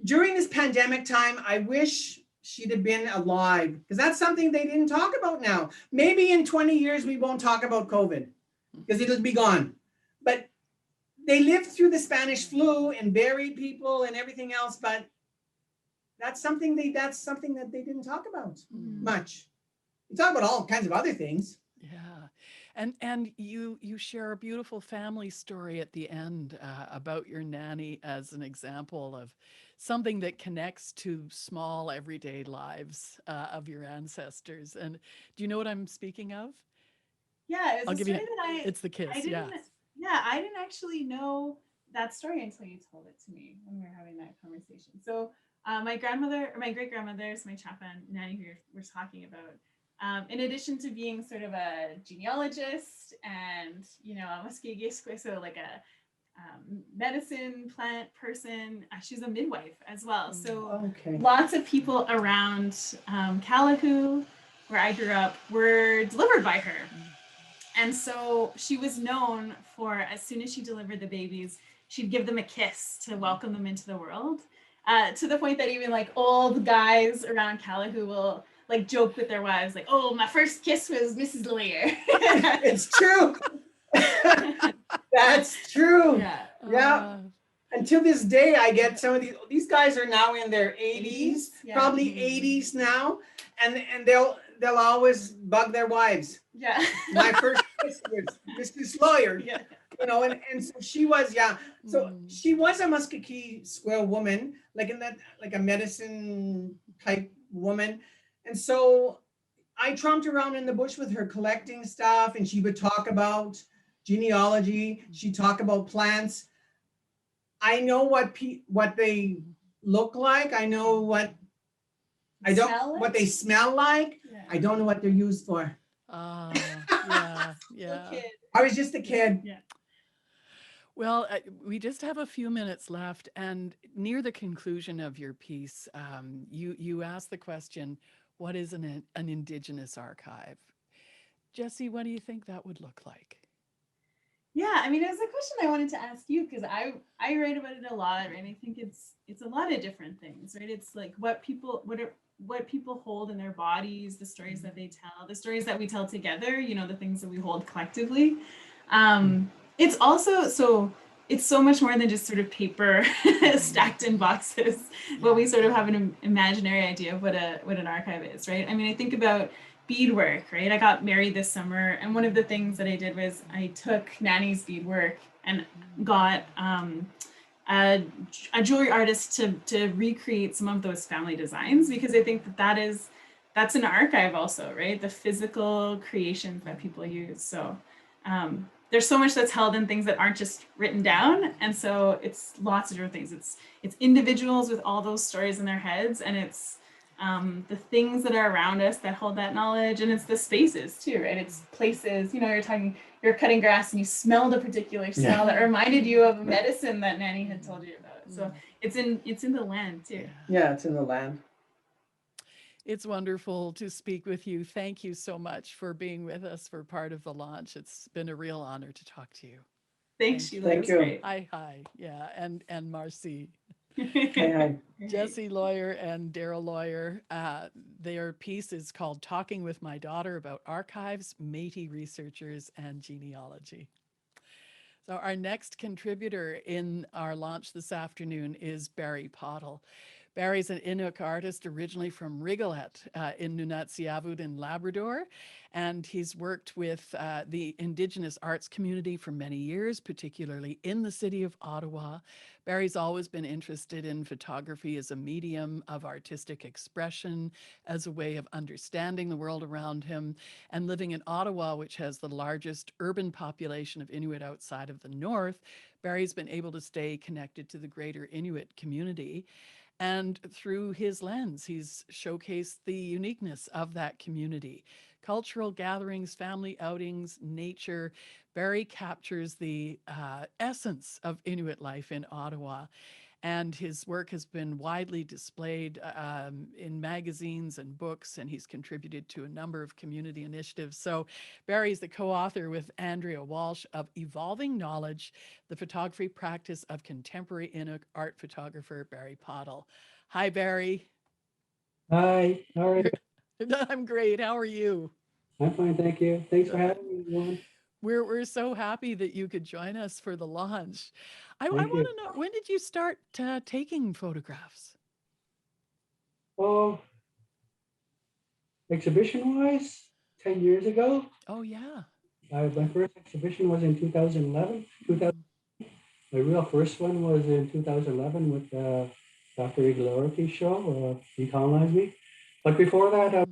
S9: during this pandemic time, I wish she'd have been alive because that's something they didn't talk about now. Maybe in 20 years, we won't talk about COVID because it'll be gone. But they lived through the Spanish flu and buried people and everything else. But that's something that they didn't talk about much. We talk about all kinds of other things.
S2: Yeah. And you share a beautiful family story at the end about your nanny as an example of something that connects to small everyday lives of your ancestors. And do you know what I'm speaking of?
S8: Yeah,
S2: I'll give you.
S8: that
S2: It's the kids.
S8: I didn't actually know that story until you told it to me when we were having that conversation. So my grandmother, or my great grandmother, so my chaplain nanny who we're talking about. In addition to being sort of a genealogist and, you know, so like a medicine plant person, she's a midwife as well. So lots of people around Calahoo, where I grew up, were delivered by her. And so she was known for, as soon as she delivered the babies, she'd give them a kiss to welcome them into the world, to the point that even like old guys around Calahoo will like joke with their wives, like, oh, my first kiss was Mrs. Lawyer.
S9: It's true. That's true. Yeah. Until this day, I get some of these guys are now in their 80s, probably 80s now, and they'll always bug their wives.
S8: Yeah.
S9: My first kiss was Mrs. Lawyer. Yeah. You know, and so she was, So she was a Muskogee Square woman, like like a medicine type woman. And so I tromped around in the bush with her collecting stuff, and she would talk about genealogy. She'd talk about plants. I know what they look like. I know what they smell like. Yeah. I don't know what they're used for.
S2: Yeah.
S9: I was just a kid.
S2: Yeah. Well, we just have a few minutes left, and near the conclusion of your piece, you asked the question, "What is an Indigenous archive?" Jessie, what do you think that would look like?
S8: Yeah, I mean, it was a question I wanted to ask you because I write about it a lot, right? I think it's a lot of different things, right? It's like what people hold in their bodies, the stories that they tell, the stories that we tell together, the things that we hold collectively. It's also it's so much more than just sort of paper stacked in boxes. What we sort of have an imaginary idea of what an archive is, right? I mean, I think about beadwork, right? I got married this summer, and one of the things that I did was I took Nanny's beadwork and got a jewelry artist to recreate some of those family designs, because I think that's an archive also, right? The physical creations that people use. So there's so much that's held in things that aren't just written down, and so it's lots of different things. It's individuals with all those stories in their heads, and it's the things that are around us that hold that knowledge, and it's the spaces too, right? It's places, you're cutting grass and you smelled a particular smell that reminded you of a medicine that Nanny had told you about. So it's in the land too.
S9: Yeah, it's in the land.
S2: It's wonderful to speak with you. Thank you so much for being with us for part of the launch. It's been a real honor to talk to you.
S8: Thanks, Sheila.
S9: Thank you.
S8: Great.
S2: Hi. Yeah, and Marcy.
S9: Hi.
S2: Jessie Lawyer and Daryl Lawyer. Their piece is called Talking with My Daughter about archives, Métis researchers, and genealogy. So our next contributor in our launch this afternoon is Barry Pottle. Barry's an Inuk artist originally from Rigolet in Nunatsiavut in Labrador, and he's worked with the Indigenous arts community for many years, particularly in the city of Ottawa. Barry's always been interested in photography as a medium of artistic expression, as a way of understanding the world around him, and living in Ottawa, which has the largest urban population of Inuit outside of the north. Barry's been able to stay connected to the greater Inuit community. And through his lens, he's showcased the uniqueness of that community. Cultural gatherings, family outings, nature. Barry captures the essence of Inuit life in Ottawa. And his work has been widely displayed in magazines and books, and he's contributed to a number of community initiatives. So Barry's the co-author with Andrea Walsh of Evolving Knowledge, the photography practice of contemporary Inuk art photographer Barry Pottle. Hi, Barry.
S10: Hi, how are you?
S2: I'm great. How are you?
S10: I'm fine, thank you. Thanks for having me, everyone.
S2: We're so happy that you could join us for the launch. I want
S10: Thank you.
S2: to know, when did you start taking photographs?
S10: Oh, exhibition-wise, 10 years ago.
S2: Oh, yeah.
S10: My first exhibition was in 2011. My real first one was in 2011 with Dr. Igor show, He Colonized Me. But before that,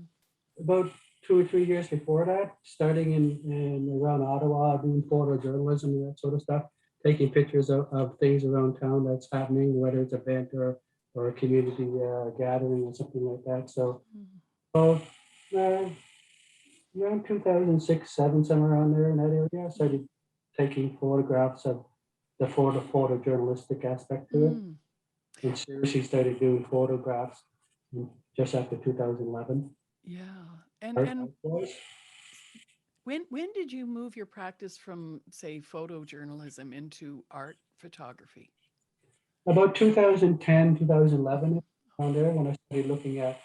S10: about 2 or 3 years before that, starting in around Ottawa, doing photojournalism and that sort of stuff, taking pictures of things around town that's happening, whether it's an event or a community gathering or something like that. So, around 2006, 7, somewhere around there in that area, I started taking photographs of the photojournalistic aspect to it. And seriously started doing photographs just after 2011.
S2: Yeah. And when did you move your practice from, say, photojournalism into art photography?
S10: About 2010, 2011, around there, when I started looking at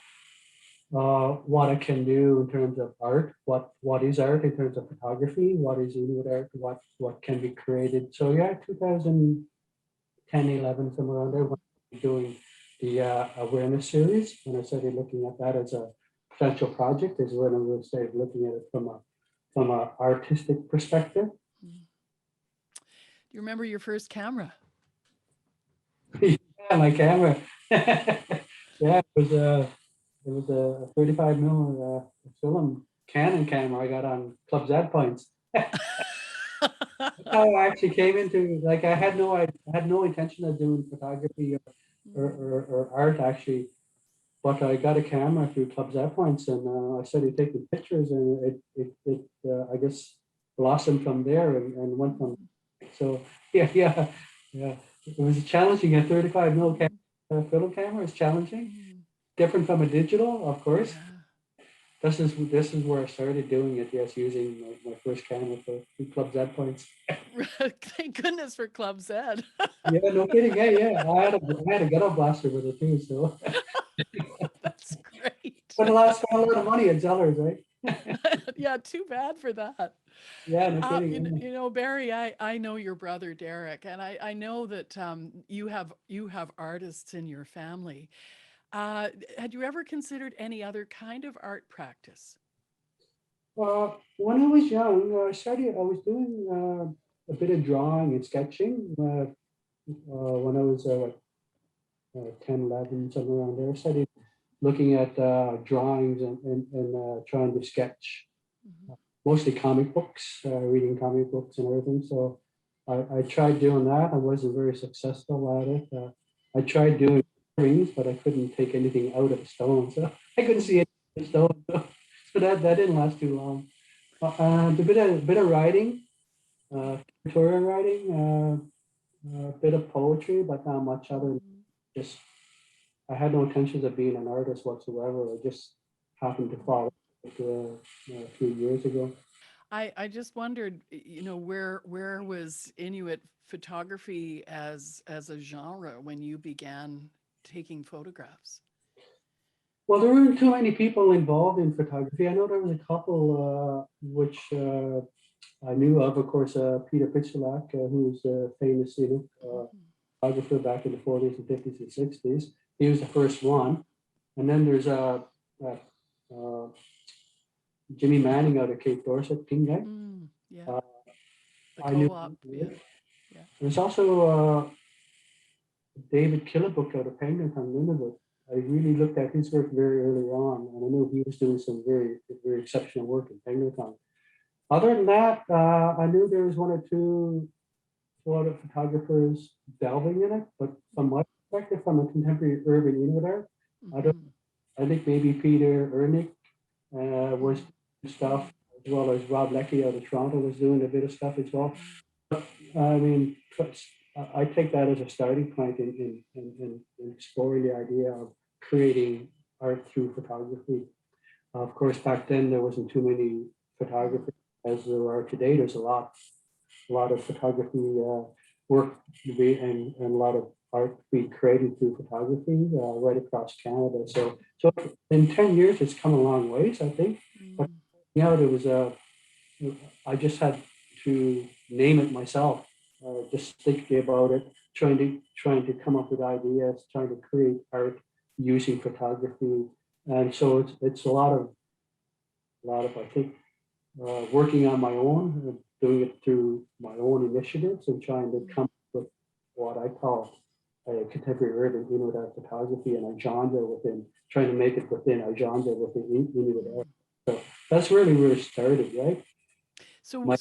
S10: what I can do in terms of art, what is art in terms of photography, what is Inuit art, what can be created. So yeah, 2010, 11, somewhere around there, when I was doing the awareness series, when I started looking at that as a potential project, is when I really started looking at it from an artistic perspective.
S2: Do you remember your first camera?
S10: Yeah, my camera. Yeah, it was a 35 mm film Canon camera I got on Club Z points. That's how I actually came into, like, I had no intention of doing photography or art actually, but I got a camera through Club Z points, and I started taking pictures, and it I guess blossomed from there and went from So yeah. It was challenging. A 35 mil film camera is challenging. Different from a digital, of course.
S2: Yeah.
S10: This is where I started doing it. Yes, using my first camera for Club Z points.
S2: Thank goodness for Club Z.
S10: Yeah, no kidding. Yeah. I had a ghetto blaster with it too. So,
S2: That's great.
S10: but it lost a lot of money at Zellers, right?
S2: Yeah, too bad for that.
S10: Yeah, no kidding.
S2: You know, Barry, I know your brother Derek, and I know that you have artists in your family. Had you ever considered any other kind of art practice?
S10: When I was young, I was doing a bit of drawing and sketching when I was like 10, 11, somewhere around there. I started looking at drawings and trying to sketch mostly comic books, reading comic books and everything. So I tried doing that. I wasn't very successful at it. I tried doing rings, but I couldn't take anything out of the stone. So I couldn't see anything in the stone. So that didn't last too long. A bit of writing, tutorial writing, a bit of poetry, but not much other. Just I had no intentions of being an artist whatsoever. I just happened to fall a few years ago.
S2: I just wondered, you know, where was Inuit photography as a genre when you began taking photographs?
S10: Well, there weren't too many people involved in photography. I know there was a couple which I knew of course, Peter Pitchalak, who was a famous photographer back in the 40s and 50s and 60s. He was the first one. And then there's Jimmy Manning out of Cape Dorset, King guy.
S2: Yeah. The
S10: I knew.
S2: co-op. Yeah.
S10: There's also David Killebrook out of Penguin, Nunavut. I really looked at his work very early on, and I knew he was doing some very, very exceptional work in Penguin. Other than that, I knew there was one or two other photographers delving in it, but from my perspective, from a contemporary urban Inuit art, I think maybe Peter Ernick was doing stuff, as well as Rob Leckie out of Toronto was doing a bit of stuff as well. But, I mean, I take that as a starting point in exploring the idea of creating art through photography. Of course, back then there wasn't too many photographers as there are today. There's a lot of photography work to be and a lot of art being created through photography right across Canada. So in 10 years, it's come a long ways, I think. But yeah, there was I just had to name it myself. Just thinking about it, trying to come up with ideas, trying to create art using photography, and so it's a lot of I think working on my own, doing it through my own initiatives, and trying to come up with what I call a contemporary urban Inuit art photography and a genre within, trying to make it within a genre within Inuit art. So that's really where it started, right?
S2: So what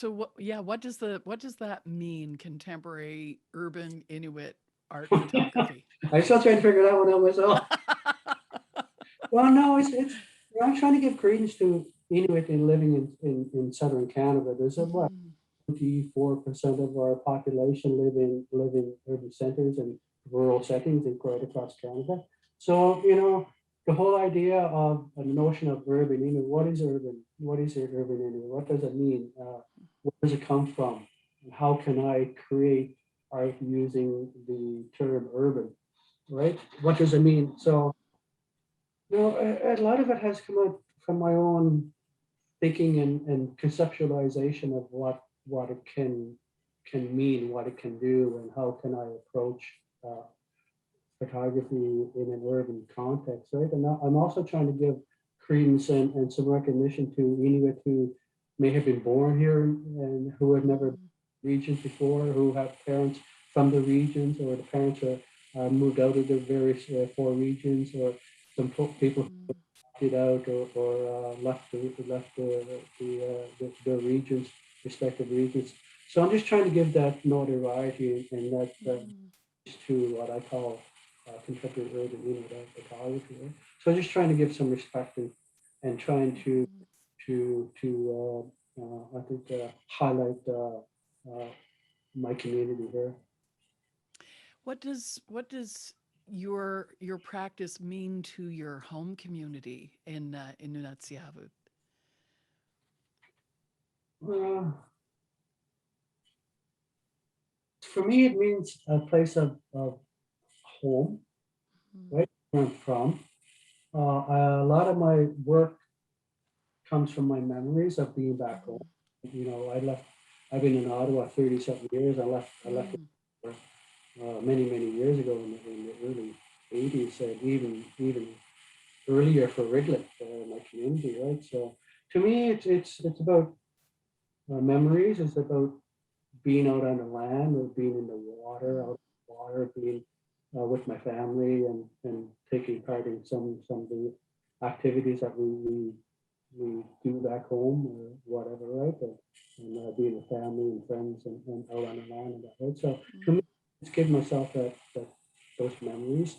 S2: does that mean? Contemporary urban Inuit art photography.
S10: I'm still trying to figure that one out myself. Well, no, it's I'm trying to give credence to Inuit and living in southern Canada. There's what 24% of our population live in urban centers and rural settings and right across Canada. So the whole idea of a notion of urban Inuit. What is urban? What is it urban Inuit? What does it mean? Where does it come from? And how can I create art using the term urban? Right? What does it mean? So a lot of it has come out from my own thinking and conceptualization of what it can mean, what it can do, and how can I approach photography in an urban context, right? And I'm also trying to give credence and some recognition to Inuit who may have been born here and who have never regions before, who have parents from the regions, or the parents are moved out of the various four regions, or some people who opted out or left the regions, respective regions. So I'm just trying to give that notoriety and that to what I call contemporary urban Inuit art photography. Right? So just trying to give some respect and trying to I think highlight my community here.
S2: What does your practice mean to your home community in Nunatsiavut?
S10: For me, it means a place of home, right, where I'm from. A lot of my work comes from my memories of being back home. You know, I've been in Ottawa 37 years. I left many, many years ago in the early 80s, and even earlier for Riglet, my community, right? So to me, it's about memories. It's about being out on the land or being in the water, out in the water, being with my family and taking part in some of the activities that we do back home or whatever, right? And being with family and friends and out on the land and that, right? So to me, it's give myself that those memories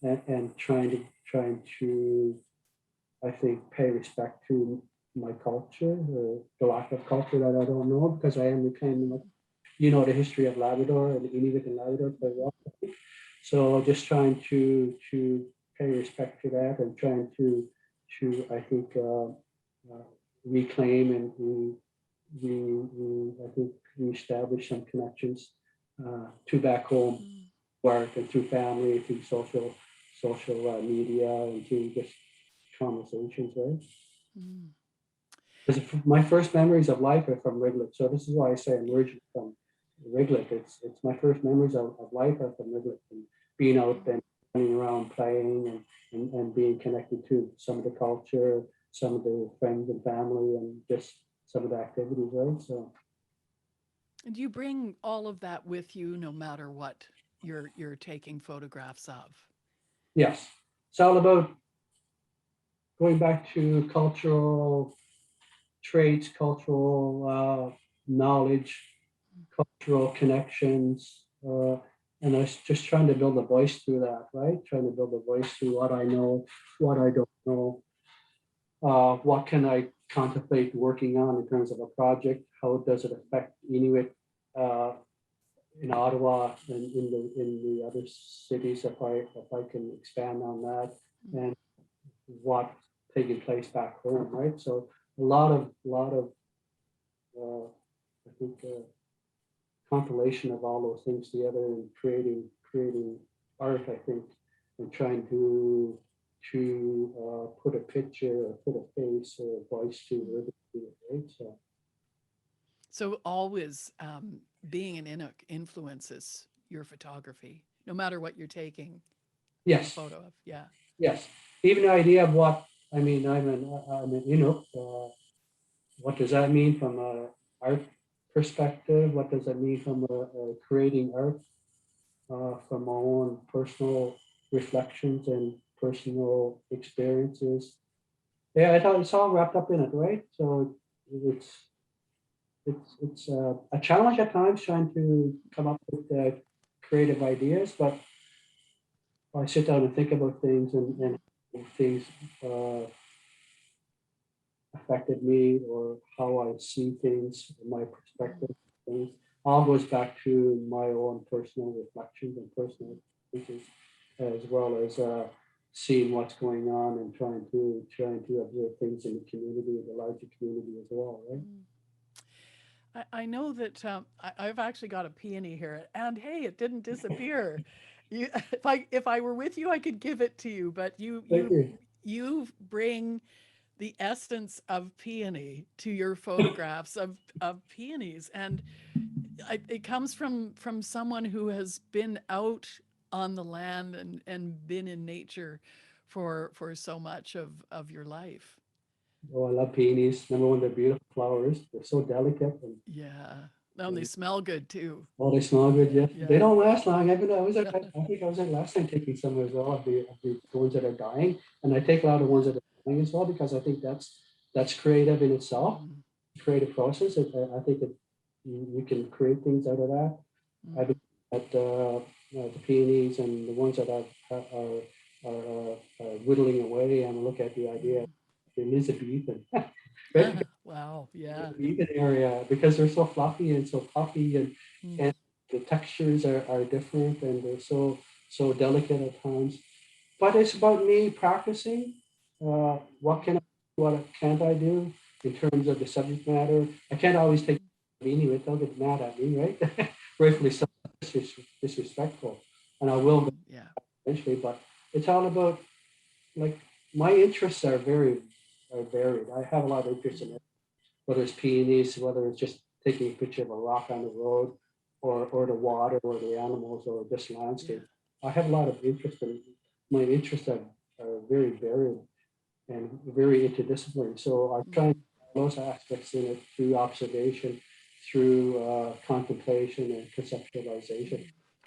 S10: and trying to I think pay respect to my culture or the lack of culture that I don't know, because I am kind of, you know, the history of Labrador and the Inuit in Labrador quite well. So just trying to pay respect to that and trying to I think reclaim and I think reestablish some connections to back home work and through family, through social media and through just conversations, right? Because my first memories of life are from Riglet. So this is why I say I'm originally from Riglet. It's my first memories of life are from Riglet and being out and running around playing and being connected to some of the culture, some of the friends and family and just some of the activities, right? So.
S2: And you bring all of that with you no matter what you're taking photographs of.
S10: Yes. It's all about going back to cultural traits, cultural knowledge, cultural connections, and I was just trying to build a voice through that, right? Trying to build a voice through what I know, what I don't know, what can I contemplate working on in terms of a project, how does it affect Inuit in Ottawa and in the other cities, if I can expand on that, and what's taking place back home, right? So a lot of I think compilation of all those things together and creating art, I think, and trying to put a picture or put a face or a voice to it, right?
S2: So always being an Inuk influences your photography, no matter what you're taking
S10: Yes.
S2: a photo of. Yeah.
S10: Yes. Even the idea of what, I mean, I'm an Inuk. What does that mean from a art perspective? What does that mean from a creating art from my own personal reflections and personal experiences? Yeah, I thought it's all wrapped up in it, right? So it's a challenge at times trying to come up with creative ideas, but I sit down and think about things and things affected me or how I see things, my perspective of things, all goes back to my own personal reflections and personal experiences, as well as seeing what's going on and trying to observe things in the community, the larger community as well, right?
S2: I know that I've actually got a peony here, and hey, it didn't disappear. If I were with you, I could give it to you, but you bring the essence of peony to your photographs of peonies, and it comes from someone who has been out on the land and been in nature for so much of your life.
S10: Oh, I love peonies. Number one, they're beautiful flowers. They're so delicate. And
S2: and they smell good too.
S10: Oh, they smell good, yeah. They don't last long. I think I was at last time taking some as well of the ones that are dying, and I take a lot of ones that are dying as well because I think that's creative in itself, creative process. I think that you can create things out of that. I've been at the peonies and the ones that are whittling away, and look at the idea. The Elizabethan,
S2: Wow. Yeah.
S10: vegan area, because they're so fluffy and so puffy, and
S2: Mm.
S10: the textures are different, and they're so delicate at times. But it's about me practicing. What can I, what can't I do in terms of the subject matter? I can't always take Inuit, they'll get mad at me, right? Rightfully so, disrespectful, and I will
S2: Yeah.
S10: eventually. But it's all about, like, my interests are varied. I have a lot of interest in it, whether it's peonies, whether it's just taking a picture of a rock on the road, or the water, or the animals, or just landscape. I have a lot of interest in it. My interests are very varied and very interdisciplinary. So I try and those aspects in it through observation, through contemplation and conceptualization.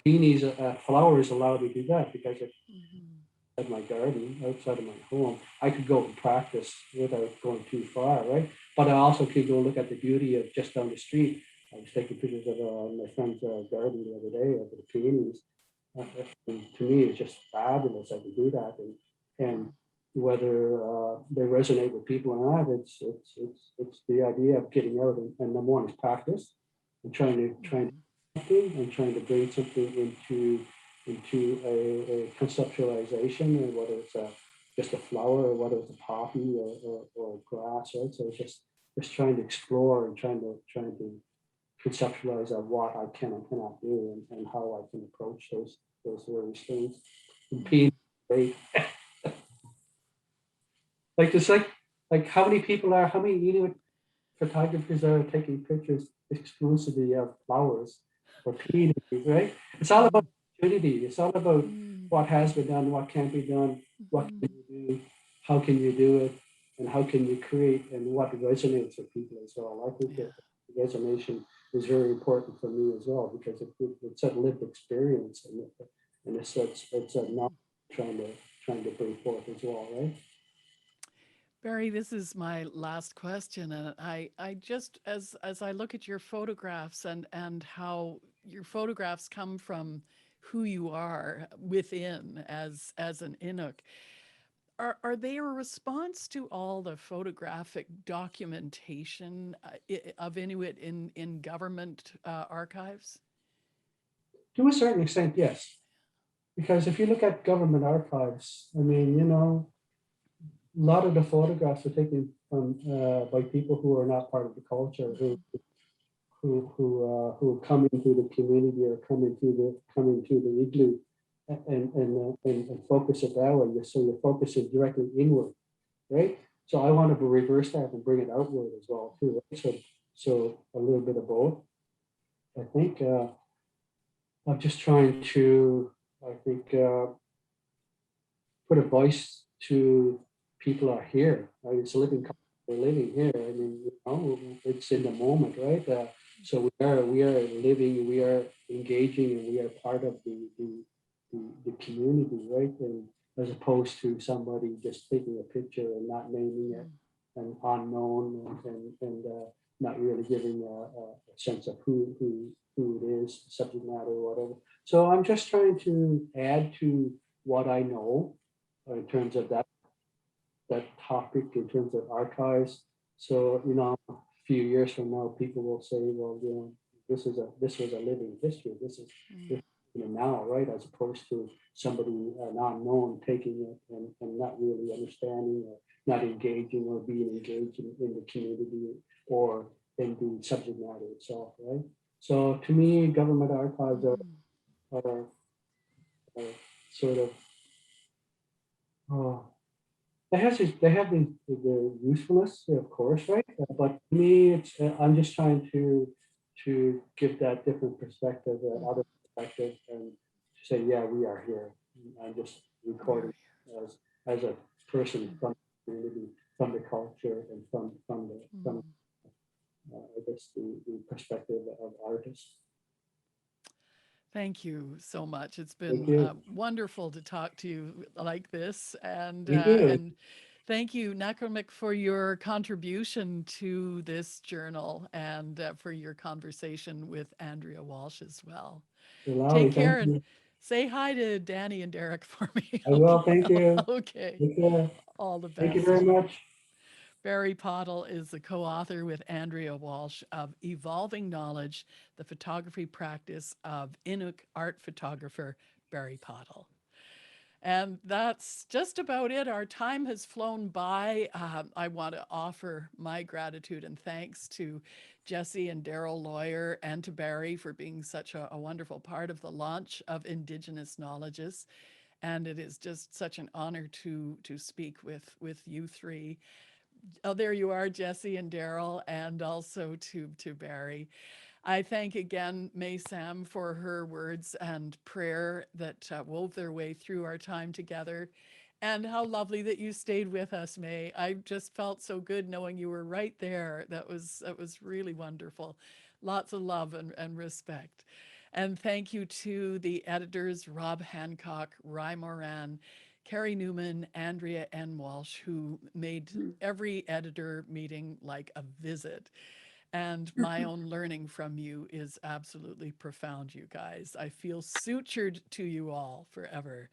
S10: Peonies, flowers allow me to do that, because it, at my garden, outside of my home, I could go and practice without going too far, right? But I also could go look at the beauty of just down the street. I was taking pictures of my friend's garden the other day of the peonies. And to me, it's just fabulous. I can do that, and whether they resonate with people or not, it's the idea of getting out, and number one is practice, and trying to bring something into a conceptualization, and whether it's just a flower, or whether it's a poppy, or grass, right? So it's just trying to explore, and trying to conceptualize of what I can and cannot do, and how I can approach those various things. And being great. Like, just like how many Inuit photographers are taking pictures exclusively of flowers or peonies, right? It's all about opportunity. It's all about what has been done, what can't be done, what can you do, how can you do it, and how can you create, and what resonates with people as well. I think that resonation is very important for me as well, because it's a lived experience, and it's a not trying to bring forth as well, right?
S2: Barry, this is my last question, and I just, as I look at your photographs, and how your photographs come from who you are within as an Inuk, are they a response to all the photographic documentation of Inuit in government archives?
S10: To a certain extent, yes. Because if you look at government archives, I mean, a lot of the photographs are taken from by people who are not part of the culture, who come into the community, or come into the igloo, and focus it that way. So you're focusing directly inward, right? So I want to reverse that and bring it outward as well too. Right? So a little bit of both. I think I'm just trying to, put a voice to people are here. Right? It's a living, we're living here. I mean, it's in the moment, right? So we are living, we are engaging, and we are part of the community, right? And as opposed to somebody just taking a picture and not naming it, and unknown, and not really giving a sense of who it is, subject matter, or whatever. So I'm just trying to add to what I know in terms of that topic, in terms of archives. So a few years from now, people will say, well, this was a living history. This is now, right? As opposed to somebody not known taking it, and not really understanding, or not engaging, or being engaged in the community, or in the subject matter itself, right? So to me, government archives are sort of, they have the usefulness, of course, right? But to me, it's I'm just trying to give that different perspective, that other perspective, and to say, yeah, we are here. I'm just recording as a person from the community, from the culture, and from I guess the perspective of artists.
S2: Thank you so much. It's
S10: Thank
S2: been
S10: you.
S2: wonderful to talk to you like this, and
S10: You.
S2: thank you, Nakarmik, for your contribution to this journal, and for your conversation with Andrea Walsh as well. Take care,
S10: Thank
S2: and
S10: you.
S2: say hi to Danny and Derek for me.
S10: I will. Thank you.
S2: Okay.
S10: Take care.
S2: All the
S10: Thank you
S2: best.
S10: very much.
S2: Barry Pottle is the co-author with Andrea Walsh of Evolving Knowledge, the Photography Practice of Inuk art photographer Barry Pottle. And that's just about it. Our time has flown by. I want to offer my gratitude and thanks to Jessie and Daryl Lawyer and to Barry for being such a wonderful part of the launch of Indigenous Knowledges. And it is just such an honor to speak with you three. Oh, there you are, Jessie and Daryl, and also to Barry. I thank again May Sam for her words and prayer that wove their way through our time together. And how lovely that you stayed with us, May. I just felt so good knowing you were right there. That was really wonderful. Lots of love and respect. And thank you to the editors, Rob Hancock, Ry Moran, Carrie Newman, Andrea N. Walsh, who made every editor meeting like a visit. And my own learning from you is absolutely profound, you guys. I feel sutured to you all forever.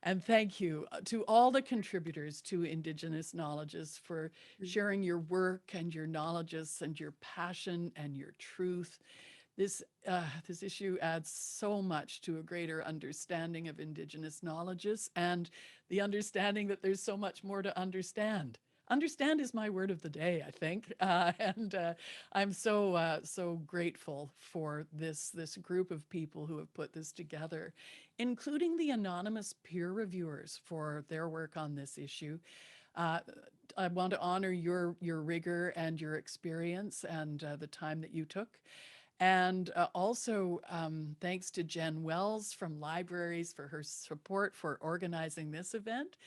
S2: And thank you to all the contributors to Indigenous Knowledges for sharing your work and your knowledges and your passion and your truth. This issue adds so much to a greater understanding of Indigenous knowledges and the understanding that there's so much more to understand. Understand is my word of the day, I think, and I'm so grateful for this group of people who have put this together, including the anonymous peer reviewers for their work on this issue. I want to honor your rigor and your experience and the time that you took. And also thanks to Jen Wells from Libraries for her support for organizing this event,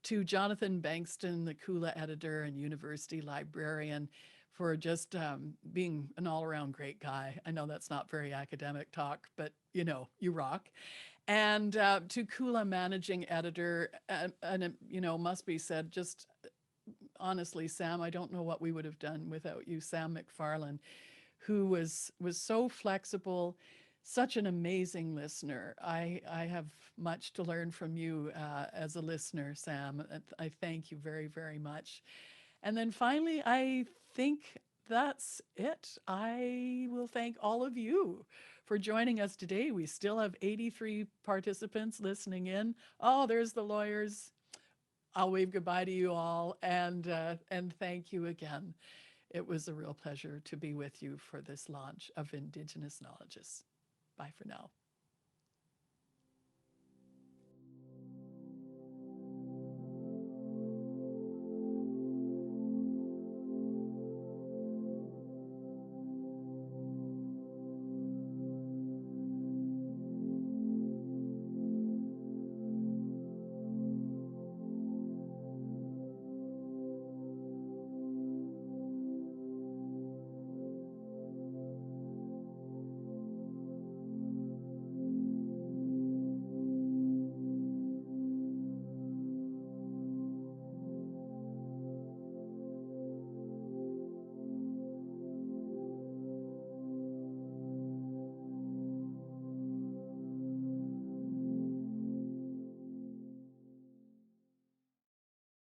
S2: to Jonathan Bankston, the Kula editor and university librarian, for just being an all-around great guy. I know that's not very academic talk, but you know, you rock. And to Kula managing editor, and it, you know, must be said, just honestly, Sam, I don't know what we would have done without you, Sam McFarlane, who was so flexible, such an amazing listener. I have much to learn from you as a listener, Sam. I thank you very, very much. And then finally, I think that's it. I will thank all of you for joining us today. We still have 83 participants listening in. Oh, there's the lawyers. I'll wave goodbye to you all and thank you again. It was a real pleasure to be with you for this launch of Indigenous Knowledges. Bye for now.